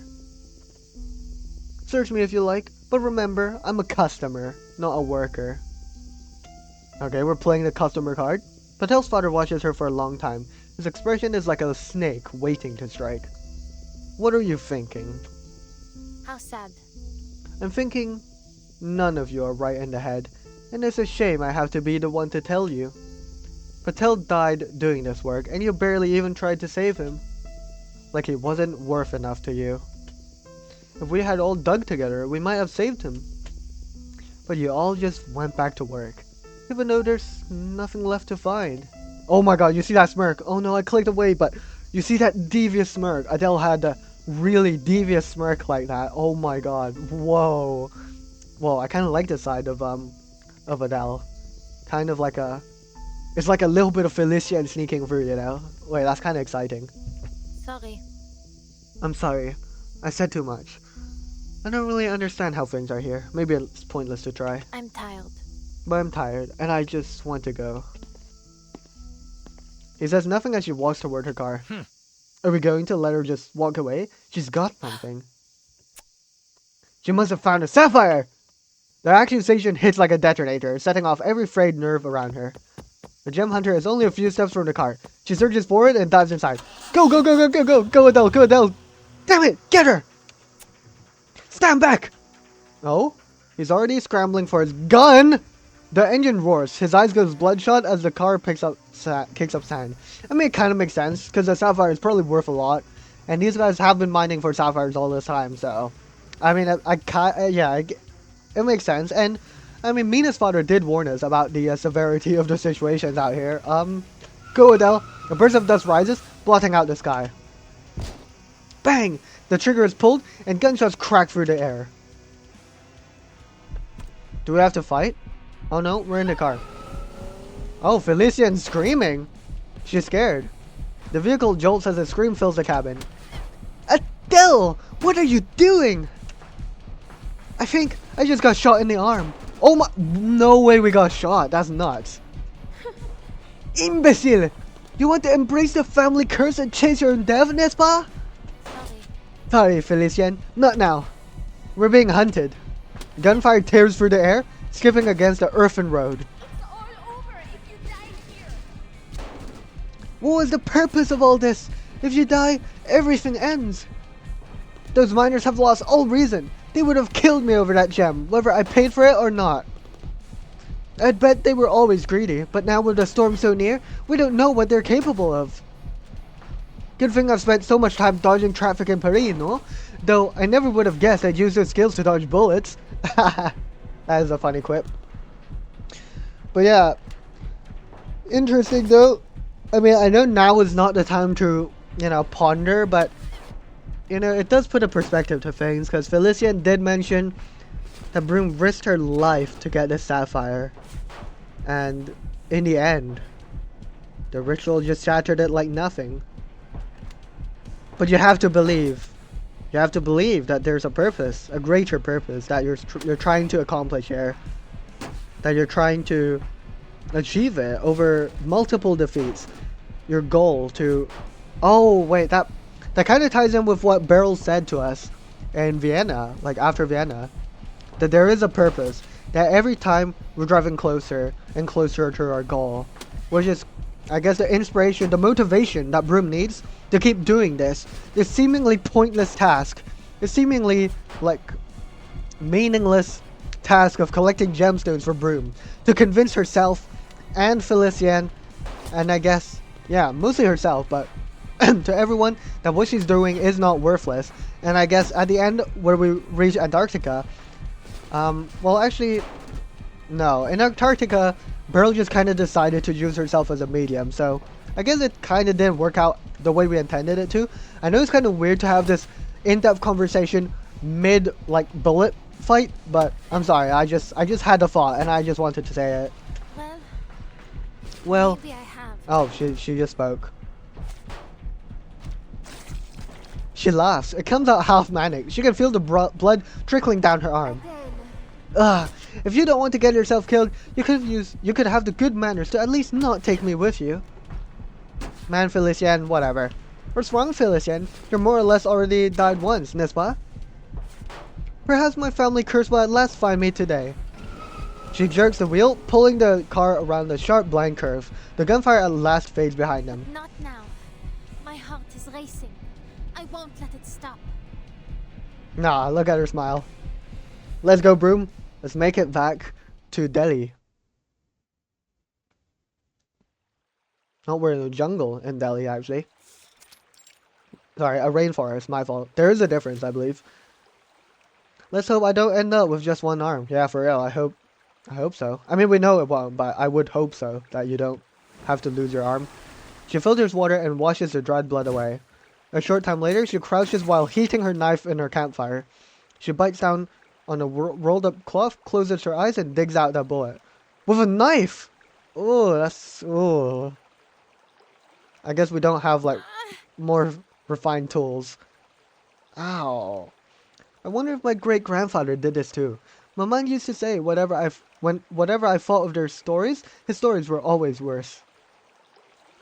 Search me if you like, but remember, I'm a customer, not a worker. Okay, we're playing the customer card. Patel's father watches her for a long time. His expression is like a snake waiting to strike. What are you thinking? How sad. I'm thinking none of you are right in the head, and it's a shame I have to be the one to tell you. Patel died doing this work, and you barely even tried to save him. Like he wasn't worth enough to you. If we had all dug together, we might have saved him. But you all just went back to work, even though there's nothing left to find. Oh my god, you see that smirk? Oh no, I clicked away, but you see that devious smirk? Adele had a really devious smirk like that. Oh my god, whoa. Whoa, I kind of like the side of Adele. Kind of like a... It's like a little bit of Felicia sneaking through, you know? Wait, that's kind of exciting. Sorry. I'm sorry. I said too much. I don't really understand how things are here. Maybe it's pointless to try. I'm tired. But I'm tired, and I just want to go. He says nothing as she walks toward her car. Are we going to let her just walk away? She's got something. She must have found a sapphire! The accusation hits like a detonator, setting off every frayed nerve around her. The gem hunter is only a few steps from the car. She surges forward and dives inside. Go, go, go, go, go, go! Go, Adele, go, Adele! Damn it! Get her! Stand back! Oh? He's already scrambling for his gun! The engine roars. His eyes goes bloodshot as the car kicks up sand. I mean, it kind of makes sense, because the sapphire is probably worth a lot. And these guys have been mining for sapphires all this time, so I mean, it makes sense. And I mean, Mina's father did warn us about the severity of the situations out here. Go Adele. A burst of dust rises, blotting out the sky. Bang! The trigger is pulled, and gunshots crack through the air. Do we have to fight? Oh no, we're in the car. Oh, Felician's screaming. She's scared. The vehicle jolts as a scream fills the cabin. Adele! What are you doing? I think I just got shot in the arm. Oh my... No way we got shot. That's nuts. Imbecile! You want to embrace the family curse and chase your own death, n'est-ce pas? Sorry, Felician. Not now. We're being hunted. Gunfire tears through the air, skipping against the earthen road. It's all over if you die here. What was the purpose of all this? If you die, everything ends. Those miners have lost all reason. They would have killed me over that gem, whether I paid for it or not. I'd bet they were always greedy, but now with the storm so near, we don't know what they're capable of. Good thing I've spent so much time dodging traffic in Paris, no? Though I never would have guessed I'd use those skills to dodge bullets. That is a funny quip. But yeah, interesting though. I mean, I know now is not the time to, ponder, but, it does put a perspective to things, because Felician did mention that Brume risked her life to get this sapphire. And in the end, the ritual just shattered it like nothing. But you have to believe. You have to believe that there's a purpose, a greater purpose that you're trying to accomplish here. That you're trying to achieve it over multiple defeats. Your goal to... Oh, wait, that kind of ties in with what Beryl said to us in Vienna, like after Vienna. That there is a purpose. That every time we're driving closer and closer to our goal. Which is, I guess, the inspiration, the motivation that Brume needs to keep doing this seemingly pointless task, this seemingly like meaningless task of collecting gemstones for Brume to convince herself and Felician, and I guess, yeah, mostly herself, but to everyone that what she's doing is not worthless. And I guess at the end where we reach Antarctica, well actually, no, in Antarctica, Beryl just kind of decided to use herself as a medium, so I guess it kind of didn't work out the way we intended it to. I know it's kind of weird to have this in-depth conversation mid like bullet fight, but I'm sorry, I just had the thought and I just wanted to say it. Well, Maybe I have. oh, she just spoke. She laughs. It comes out half manic. She can feel the blood trickling down her arm. Ugh, if you don't want to get yourself killed, you could have the good manners to at least not take me with you. Man, Felician, whatever. What's wrong, Felician? You're more or less already died once, n'est-ce pas? Perhaps my family curse will at last find me today. She jerks the wheel, pulling the car around the sharp blind curve. The gunfire at last fades behind them. Not now. My heart is racing. I won't let it stop. Nah, look at her smile. Let's go, Brume. Let's make it back to Delhi. Oh, we're in the jungle in Delhi, actually. Sorry, a rainforest, my fault. There is a difference, I believe. Let's hope I don't end up with just one arm. Yeah, for real, I hope so. I mean, we know it won't, but I would hope so, that you don't have to lose your arm. She filters water and washes the dried blood away. A short time later, she crouches while heating her knife in her campfire. She bites down on a rolled up cloth, closes her eyes, and digs out that bullet. With a knife! Oh, that's... oh. I guess we don't have, like, more refined tools. Ow. I wonder if my great-grandfather did this too. My mom used to say whatever I thought of their stories, his stories were always worse.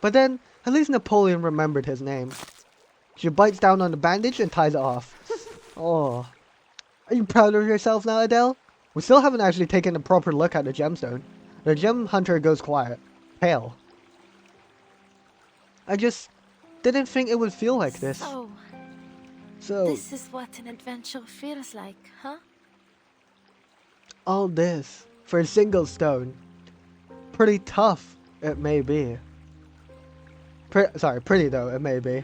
But then, at least Napoleon remembered his name. She bites down on the bandage and ties it off. Oh. Are you proud of yourself now, Adele? We still haven't actually taken a proper look at the gemstone. The gem hunter goes quiet. Pale. I just didn't think it would feel like this. So, This is what an adventure feels like, huh? all this for a single stone. Pretty tough, it may be. Pretty though, it may be.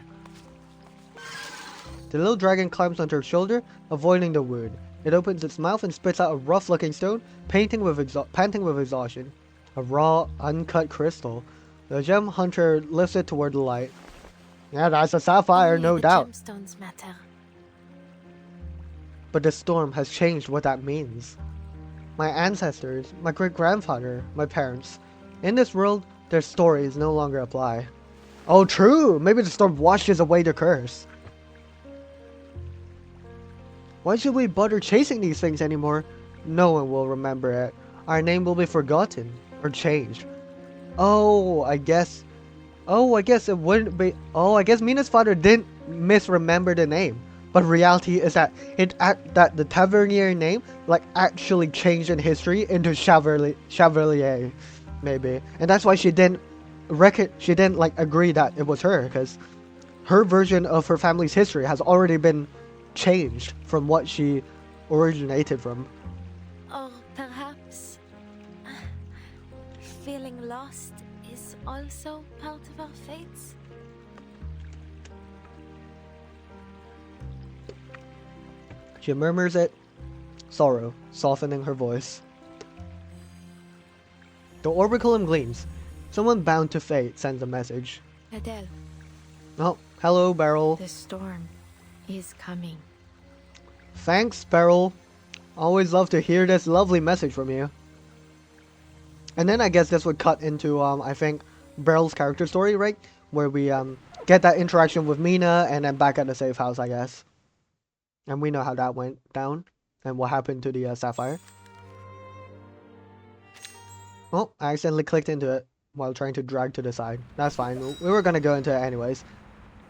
The little dragon climbs onto her shoulder, avoiding the wound. It opens its mouth and spits out a rough-looking stone, panting with exhaustion. A raw, uncut crystal. The gem hunter lifts it toward the light. Yeah, that's a sapphire, Only no the doubt. gemstones matter. But the storm has changed what that means. My ancestors, my great-grandfather, my parents. In this world, their stories no longer apply. Oh, true! Maybe the storm washes away the curse. Why should we bother chasing these things anymore? No one will remember it. Our name will be forgotten or changed. I guess it wouldn't be. I guess Mina's father didn't misremember the name. But reality is that that the Tavernier name actually changed in history into Chevalier, maybe, and that's why she didn't agree that it was her, because her version of her family's history has already been changed from what she originated from. Or perhaps feeling lost is also part of our fates. She murmurs it, sorrow softening her voice. The orbiculum gleams. Someone bound to fate sends a message. Adele, Oh, hello, Beryl. the storm is coming. Thanks, Beryl. Always love to hear this lovely message from you. And then I guess this would cut into, I think, Beryl's character story, right? Where we, get that interaction with Mina and then back at the safe house, I guess. And we know how that went down and what happened to the Sapphire. Oh, I accidentally clicked into it while trying to drag to the side. That's fine. We were gonna go into it anyways.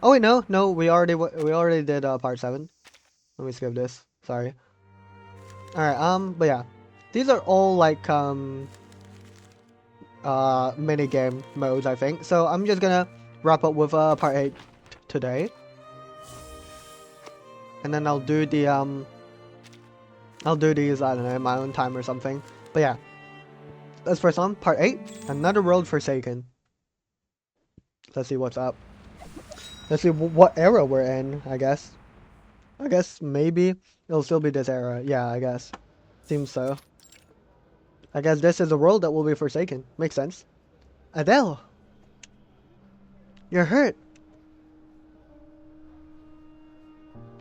Oh wait, no, we already did part 7. Let me skip this. Sorry. Alright, but yeah. These are all like mini game modes, I think. So I'm just gonna wrap up with part 8 today. And then I'll do the I'll do these, I don't know, in my own time or something. But yeah. Let's first on part 8, Another World Forsaken. Let's see what's up. Let's see what era we're in, I guess. I guess maybe it'll still be this era. Yeah, I guess. Seems so. I guess this is a world that will be forsaken. Makes sense. Adele! You're hurt!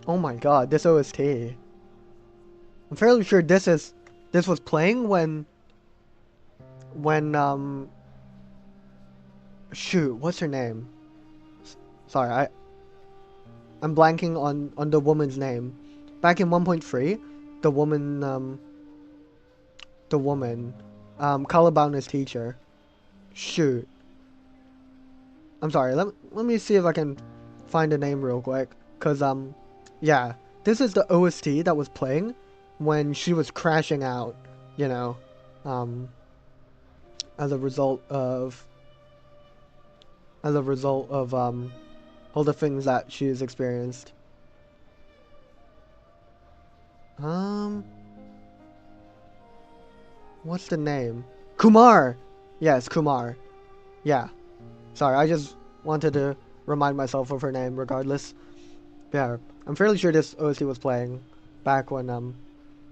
Oh my god, this OST. I'm fairly sure this was playing when shoot, what's her name? Sorry, I'm blanking on the woman's name. Back in 1.3, the woman Calabauna's teacher. Shoot. I'm sorry, let me see if I can find the name real quick. Cause yeah, this is the OST that was playing when she was crashing out, you know, as a result of all the things that she's experienced. What's the name? Kumar! Yes, Kumar. Yeah. Sorry, I just wanted to remind myself of her name regardless. Yeah, I'm fairly sure this OST was playing back when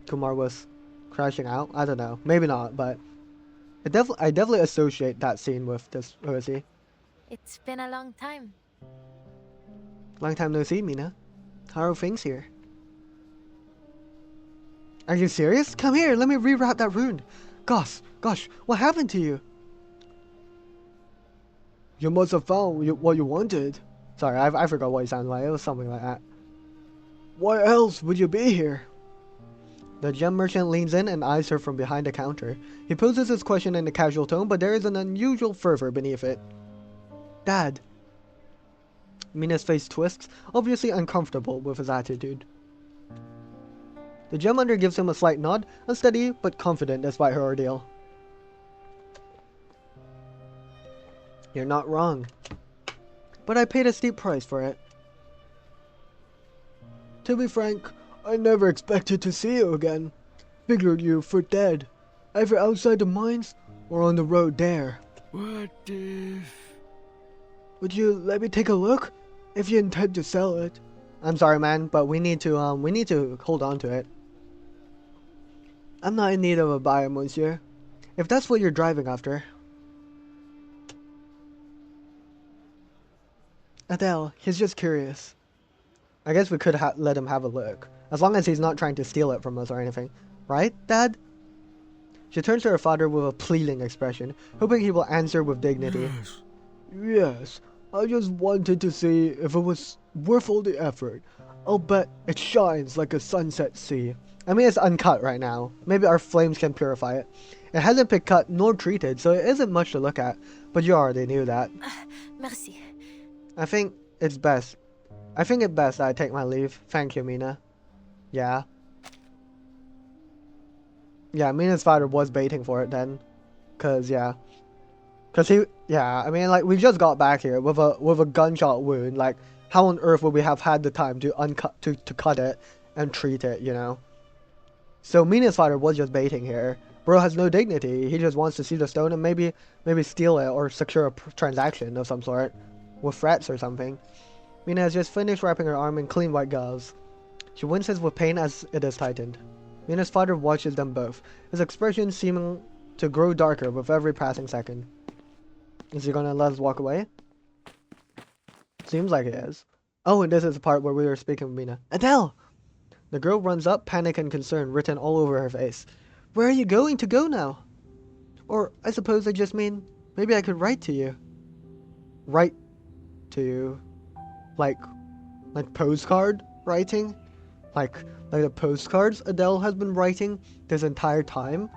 Kumar was crashing out. I don't know. Maybe not, but I definitely associate that scene with this OST. It's been a long time. Long time no see, Mina. How are things here? Are you serious? Come here, let me reroute that rune. Gosh, what happened to you? You must have found what you wanted. Sorry, I forgot what it sounded like. It was something like that. Why else would you be here? The gem merchant leans in and eyes her from behind the counter. He poses his question in a casual tone, but there is an unusual fervor beneath it. Dad. Mina's face twists, obviously uncomfortable with his attitude. The gem hunter gives him a slight nod, unsteady but confident despite her ordeal. You're not wrong. But I paid a steep price for it. To be frank, I never expected to see you again. Figured you for dead, either outside the mines or on the road there. What if... Would you let me take a look? If you intend to sell it. I'm sorry, man, but we need to hold on to it. I'm not in need of a buyer, monsieur. If that's what you're driving after. Adele, he's just curious. I guess we could let him have a look. As long as he's not trying to steal it from us or anything. Right, Dad? She turns to her father with a pleading expression, hoping he will answer with dignity. Yes. Yes, I just wanted to see if it was worth all the effort. I'll bet it shines like a sunset sea. I mean, it's uncut right now. Maybe our flames can purify it. It hasn't been cut nor treated, so it isn't much to look at. But you already knew that. Merci. I think it's best. I think it's best that I take my leave. Thank you, Mina. Yeah. Yeah, Mina's father was baiting for it then. Cause yeah. Cause I mean, like, we just got back here with a gunshot wound. Like, how on earth would we have had the time to cut it and treat it, you know? So Mina's father was just baiting here. Bro has no dignity. He just wants to see the stone and maybe steal it or secure a transaction of some sort with threats or something. Mina has just finished wrapping her arm in clean white gauze. She winces with pain as it is tightened. Mina's father watches them both, his expression seeming to grow darker with every passing second. Is he gonna let us walk away? Seems like it is. Oh, and this is the part where we were speaking with Mina. Adele! The girl runs up, panic and concern written all over her face. Where are you going to go now? Or, I suppose I just mean, maybe I could write to you. Write to you? Like postcard writing? Like the postcards Adele has been writing this entire time?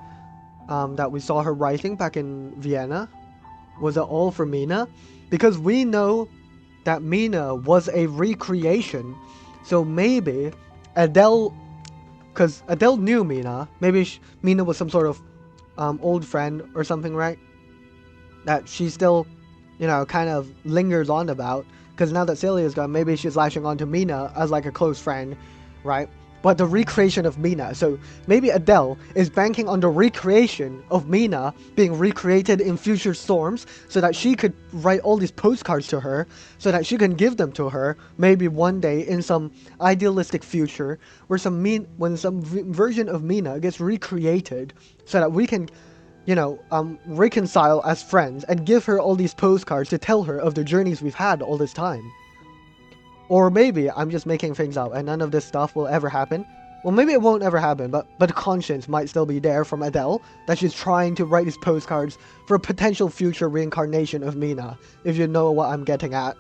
That we saw her writing back in Vienna? Was it all for Mina? Because we know that Mina was a recreation. So maybe Adele, because Adele knew Mina. Maybe Mina was some sort of old friend or something, right? That she still, you know, kind of lingers on about. Because now that Celia's gone, maybe she's latching on to Mina as like a close friend, right? But the recreation of Mina. So maybe Adele is banking on the recreation of Mina being recreated in future storms so that she could write all these postcards to her so that she can give them to her maybe one day in some idealistic future where when some version of Mina gets recreated so that we can, you know, reconcile as friends and give her all these postcards to tell her of the journeys we've had all this time. Or maybe I'm just making things up and none of this stuff will ever happen. Well, maybe it won't ever happen, but conscience might still be there from Adele, that she's trying to write these postcards for a potential future reincarnation of Mina, if you know what I'm getting at.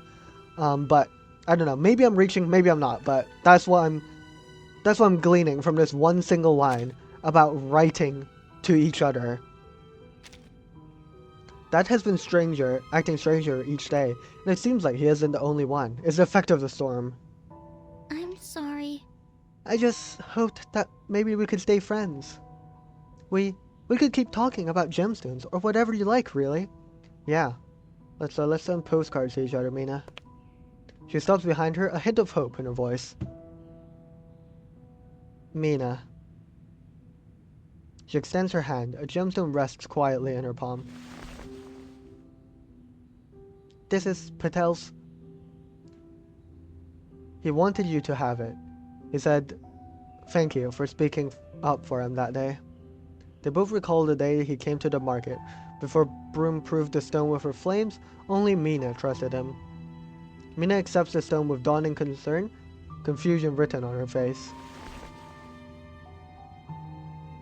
But I don't know, maybe I'm reaching, maybe I'm not, but that's what I'm gleaning from this one single line about writing to each other. Dad has been acting stranger each day, and it seems like he isn't the only one. It's the effect of the storm. I'm sorry. I just hoped that maybe we could stay friends. We could keep talking about gemstones, or whatever you like, really. Yeah. Let's send postcards to each other, Mina. She stops behind her, a hint of hope in her voice. Mina. She extends her hand. A gemstone rests quietly in her palm. This is Patel's. He wanted you to have it. He said, thank you for speaking up for him that day. They both recalled the day he came to the market. Before Brume proved the stone with her flames, only Mina trusted him. Mina accepts the stone with dawning concern, confusion written on her face.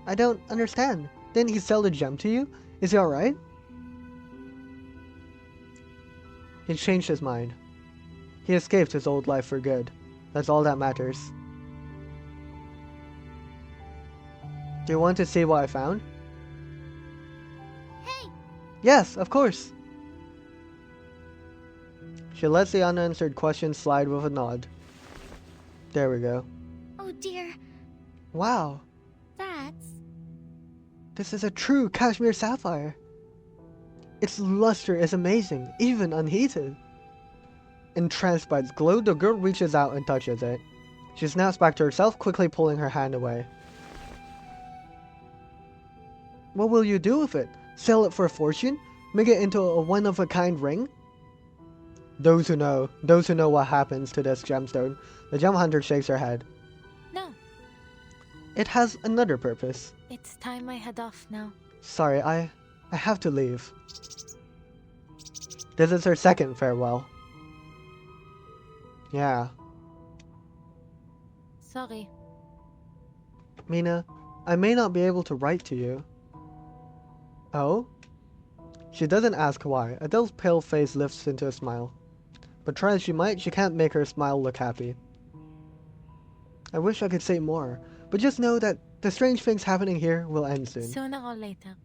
I don't understand. Didn't he sell the gem to you? Is he alright? He changed his mind. He escaped his old life for good. That's all that matters. Do you want to see what I found? Hey! Yes, of course. She lets the unanswered question slide with a nod. There we go. Oh dear, Wow, that's... this is a true cashmere sapphire. Its luster is amazing, even unheated. Entranced by its glow, the girl reaches out and touches it. She snaps back to herself, quickly pulling her hand away. What will you do with it? Sell it for a fortune? Make it into a one-of-a-kind ring? Those who know what happens to this gemstone. The gem hunter shakes her head. No, It has another purpose. it's time I head off now. Sorry, I have to leave. This is her second farewell. Yeah. Sorry. Mina, I may not be able to write to you. Oh? She doesn't ask why. Adele's pale face lifts into a smile. But try as she might, she can't make her smile look happy. I wish I could say more, but just know that the strange things happening here will end soon. Sooner or later.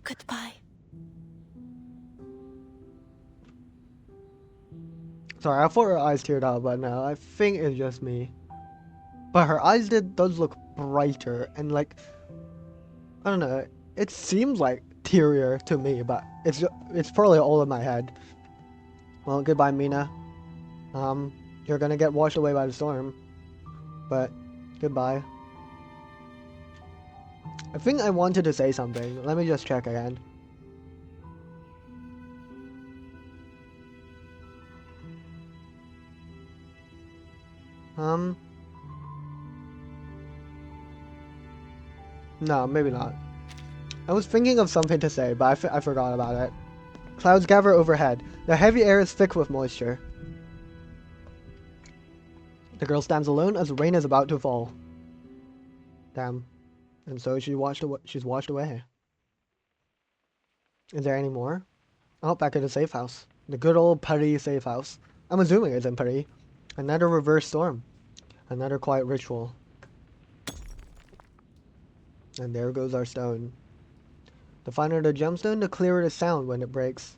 Goodbye. Sorry, I thought her eyes teared out, but no, I think it's just me. But her eyes does look brighter, and like, I don't know, it seems like tearier to me, but it's probably all in my head. Well, goodbye, Mina. You're gonna get washed away by the storm. But, goodbye. I think I wanted to say something. Let me just check again. No, maybe not. I was thinking of something to say, but I forgot about it. Clouds gather overhead. The heavy air is thick with moisture. The girl stands alone as the rain is about to fall. Damn. And so she's washed away. Is there any more? Oh, back at the safe house. The good old Paris safe house. I'm assuming it's in Paris. Another reverse storm. Another quiet ritual. And there goes our stone. The finer the gemstone, the clearer the sound when it breaks.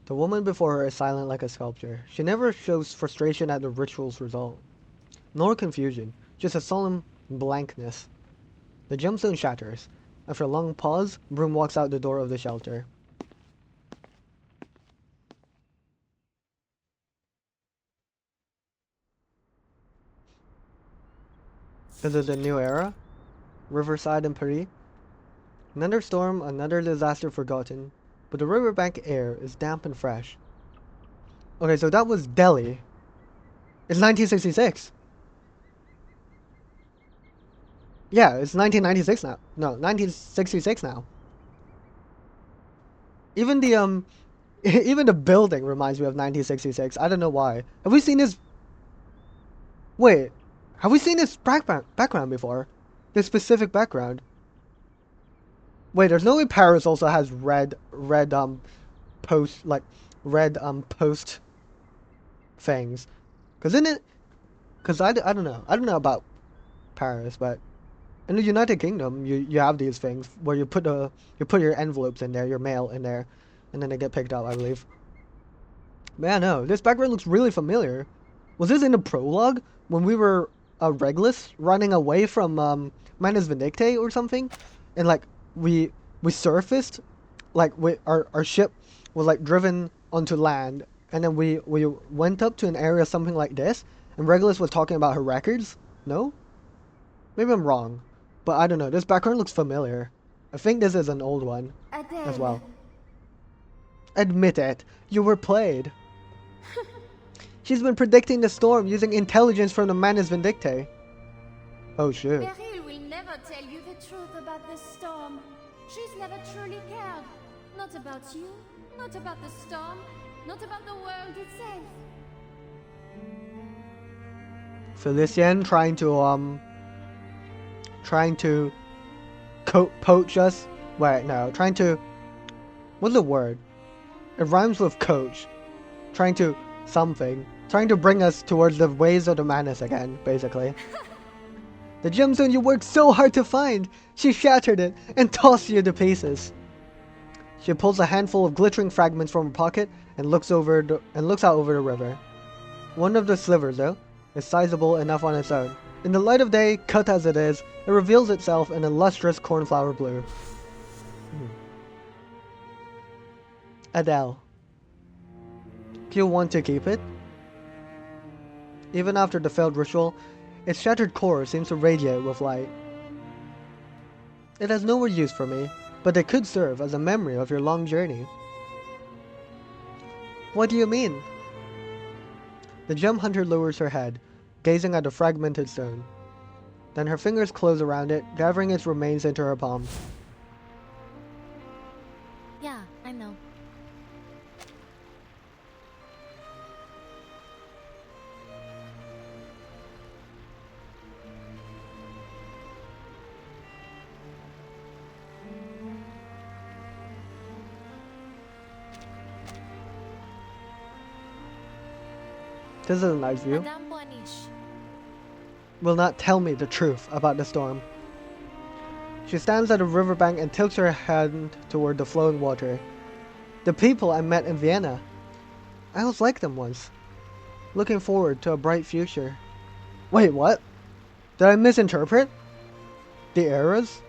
The woman before her is silent like a sculpture. She never shows frustration at the ritual's result, nor confusion, just a solemn blankness. The gemstone shatters. After a long pause, Brume walks out the door of the shelter. Is it a new era? Riverside in Paris? Another storm, another disaster forgotten, but the riverbank air is damp and fresh. Okay, so that was Delhi. It's 1966. Yeah, it's 1996 now. No, 1966 now. Even the even the building reminds me of 1966. I don't know why. Have we seen this? Wait, have we seen this background before? This specific background. Wait, there's no way Paris also has red post post things, cause in it, cause I don't know about Paris, but in the United Kingdom you have these things where you put your envelopes in there, your mail in there, and then they get picked up, I believe. Man, no, this background looks really familiar. Was this in the prologue when we were Regulus running away from Manus Vindictae or something, and like we surfaced, like our ship was like driven onto land, and then we went up to an area something like this, and Regulus was talking about her records? No? Maybe I'm wrong, but I don't know. This background looks familiar. I think this is an old one as well. Admit it, you were played. She's been predicting the storm using intelligence from the Manus Vindictae. Oh shit. Beryl will never tell you the truth about the storm. She's never truly cared. Not about you, not about the storm, not about the world itself. Felician trying to poach us. Wait, no, trying to, what's the word? It rhymes with coach. Trying to bring us towards the ways of the Manus again, basically. The gemstone you worked so hard to find! She shattered it and tossed you to pieces. She pulls a handful of glittering fragments from her pocket and looks out over the river. One of the slivers, though, is sizable enough on its own. In the light of day, cut as it is, it reveals itself in a lustrous cornflower blue. Adele. Do you want to keep it? Even after the failed ritual, its shattered core seems to radiate with light. It has no more use for me. but they could serve as a memory of your long journey. What do you mean? The gem hunter lowers her head, gazing at the fragmented stone. Then her fingers close around it, gathering its remains into her palm. Yeah, I know. This is a nice view. Madame Boaniche. Will not tell me the truth about the storm. She stands at the riverbank and tilts her hand toward the flowing water. The people I met in Vienna. I was like them once. Looking forward to a bright future. Wait, what? Did I misinterpret? The eras?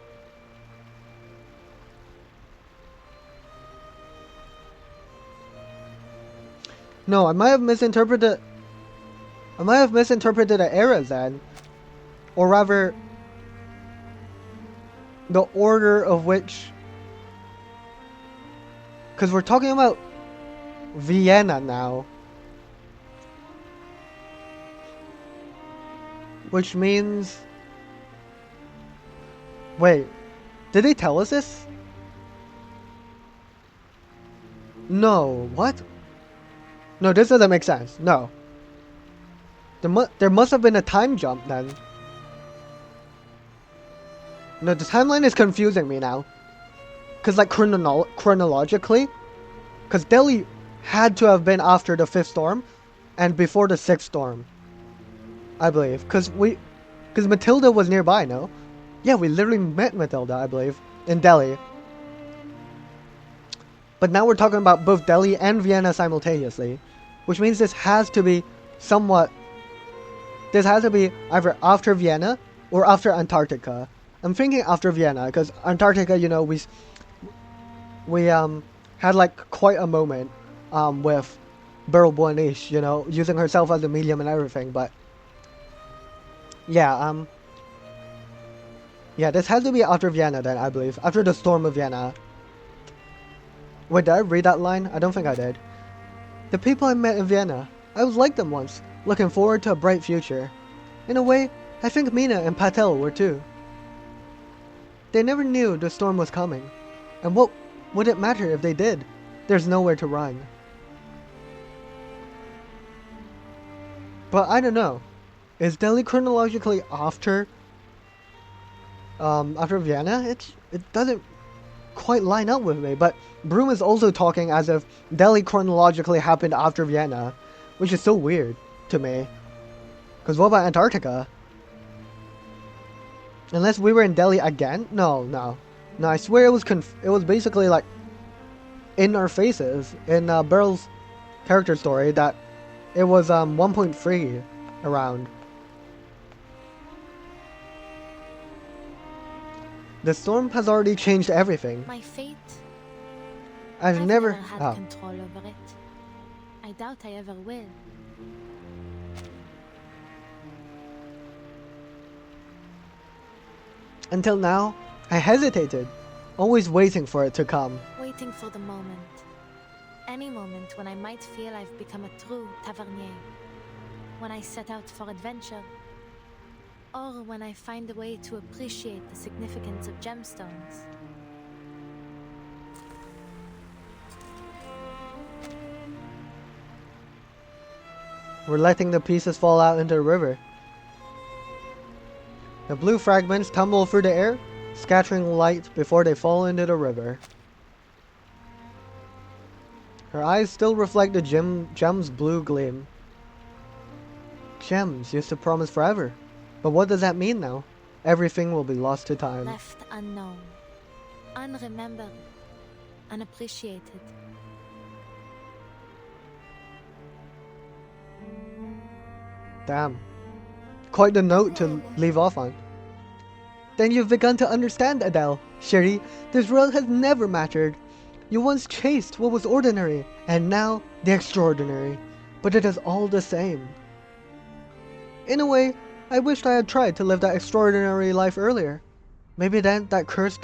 No, I might have misinterpreted the eras then. Or rather, the order of which... Because we're talking about Vienna now. Which means... Wait, did they tell us this? No, what? No, this doesn't make sense. No. There must have been a time jump then. No, the timeline is confusing me now. Because like chronologically, because Delhi had to have been after the 5th storm and before the 6th storm. I believe. Because Matilda was nearby, no? Yeah, we literally met Matilda, I believe, in Delhi. But now we're talking about both Delhi and Vienna simultaneously. Which means this has to be somewhat... This has to be either after Vienna or after Antarctica. I'm thinking after Vienna, because Antarctica, you know, we had like quite a moment with Beryl Boaniche, you know, using herself as a medium and everything, but yeah, yeah, this has to be after Vienna then, I believe, after the storm of Vienna. Wait, did I read that line? I don't think I did. The people I met in Vienna, I was like them once, looking forward to a bright future. In a way, I think Mina and Patel were too. They never knew the storm was coming, and what would it matter if they did? There's nowhere to run. But I don't know. Is Delhi chronologically after Vienna? It doesn't quite line up with me, but Brume is also talking as if Delhi chronologically happened after Vienna, which is so weird to me. Because what about Antarctica? Unless we were in Delhi again? No, I swear it was basically like in our faces in Beryl's character story that it was 1.3 around. The storm has already changed everything. My fate. I've never had control over it. I doubt I ever will. Until now, I hesitated, always waiting for it to come. Waiting for the moment. Any moment when I might feel I've become a true tavernier. When I set out for adventure. Or when I find a way to appreciate the significance of gemstones. We're letting the pieces fall out into the river. The blue fragments tumble through the air, scattering light before they fall into the river. Her eyes still reflect the gem's blue gleam. Gems used to promise forever. But what does that mean now? Everything will be lost to time. Left unknown. Unremembered. Unappreciated. Damn. Quite the note to leave off on. Then you've begun to understand, Adele. Sherry, this world has never mattered. You once chased what was ordinary, and now the extraordinary. But it is all the same. In a way, I wished I had tried to live that extraordinary life earlier. Maybe then that curse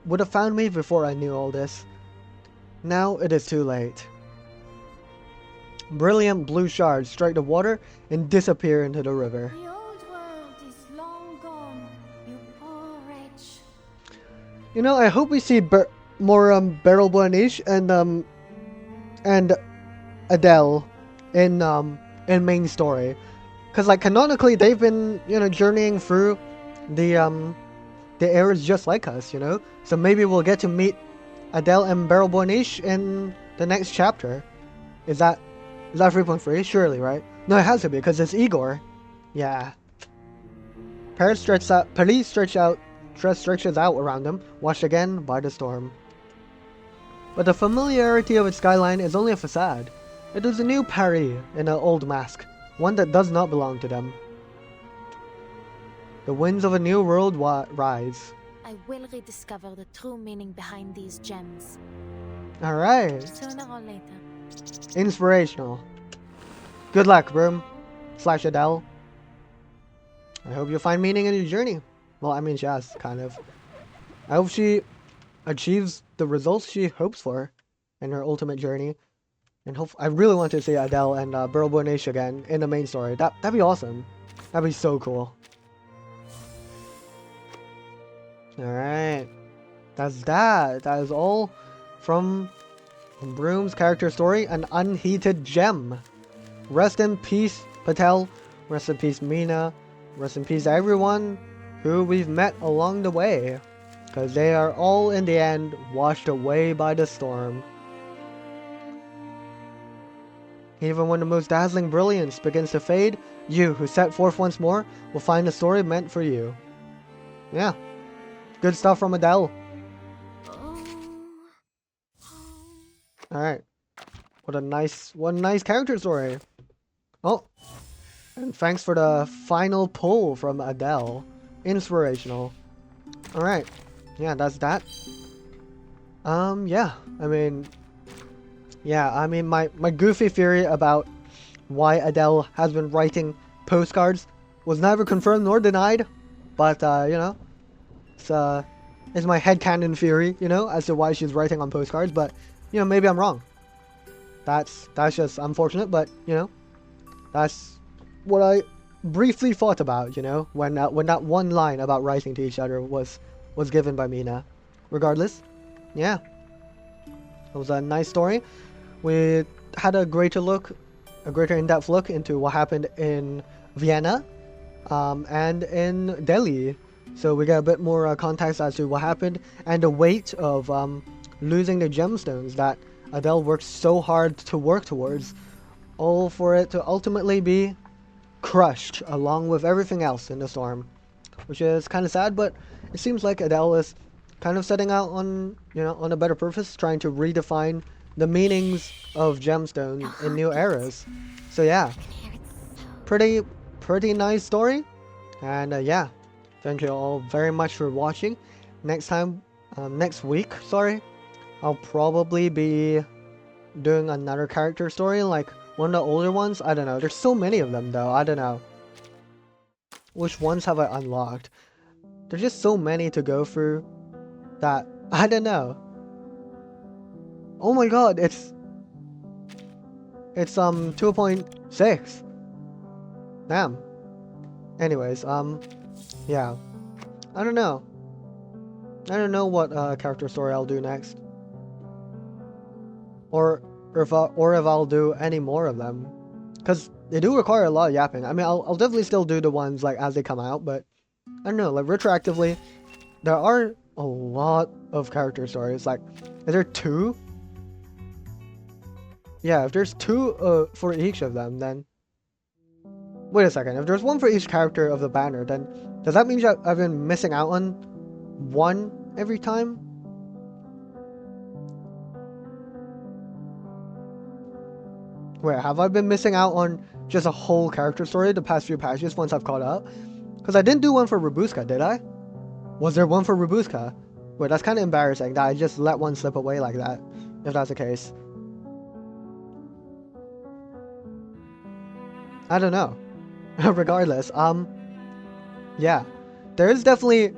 would have found me before I knew all this. Now it is too late. Brilliant blue shards strike the water and disappear into the river. The old world is long gone, you poor wretch. You know, I hope we see more Beryl Buonish and Adele in main story, because like canonically they've been, you know, journeying through the eras just like us, you know. So maybe we'll get to meet Adele and Beryl Buonish in the next chapter. Is that 3.3? Surely, right? No, it has to be because it's Igor. Yeah. Paris stretches out around them, washed again by the storm. But the familiarity of its skyline is only a facade. It is a new Paris in an old mask, one that does not belong to them. The winds of a new world rise. I will rediscover the true meaning behind these gems. Alright. Sooner or later. Inspirational. Good luck, Brume / Adele. I hope you find meaning in your journey. Well, I mean, she has, kind of. I hope she achieves the results she hopes for in her ultimate journey. And I really want to see Adele and Beryl Buonish again in the main story. That'd be awesome. That'd be so cool. Alright. That's that. That is all from Brume's character story, An Unheated Gem. Rest in peace, Patel. Rest in peace, Mina. Rest in peace, everyone who we've met along the way. Because they are all, in the end, washed away by the storm. Even when the most dazzling brilliance begins to fade, you, who set forth once more, will find a story meant for you. Yeah. Good stuff from Adele. Alright. What a nice character story. Oh. And thanks for the final pull from Adele. Inspirational. Alright. Yeah, that's that. Yeah. I mean, my goofy theory about why Adele has been writing postcards was never confirmed nor denied. But, you know, it's my headcanon theory, you know, as to why she's writing on postcards. But, you know, maybe I'm wrong. That's just unfortunate, but, you know, that's what I briefly thought about, you know, when that one line about writing to each other was given by Mina. Regardless, yeah, it was a nice story. We had a greater in-depth look into what happened in Vienna and in Delhi. So we get a bit more context as to what happened and the weight of losing the gemstones that Adele worked so hard to work towards, all for it to ultimately be crushed along with everything else in the storm, which is kind of sad. But it seems like Adele is kind of setting out on, you know, on a better purpose, trying to redefine the meanings of gemstones in new eras. So yeah, pretty nice story. And yeah, thank you all very much for watching. Next week, sorry, I'll probably be doing another character story, like one of the older ones. I don't know. There's so many of them though. I don't know. Which ones have I unlocked? There's just so many to go through that I don't know. Oh my god, it's 2.6. Damn. Anyways, yeah. I don't know. I don't know what character story I'll do next. Or if I'll do any more of them. Because they do require a lot of yapping. I mean, I'll definitely still do the ones like as they come out, but I don't know, like retroactively, there are a lot of character stories. Like, is there 2? Yeah, if there's 2 for each of them, then... Wait a second, if there's 1 for each character of the banner, then does that mean I've been missing out on 1 every time? Wait, have I been missing out on just a whole character story the past few patches once I've caught up? Because I didn't do 1 for Robuska, did I? Was there 1 for Robuska? Wait, that's kind of embarrassing that I just let 1 slip away like that, if that's the case. I don't know. Regardless, yeah. There is definitely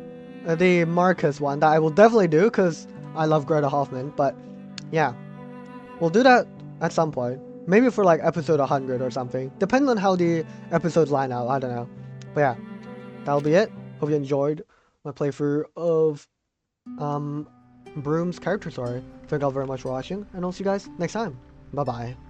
the Marcus one that I will definitely do because I love Greta Hoffman. But yeah, we'll do that at some point. Maybe for like episode 100 or something. Depending on how the episodes line out. I don't know. But yeah, that'll be it. Hope you enjoyed my playthrough of Brume's character story. Thank you all very much for watching, and I'll see you guys next time. Bye bye.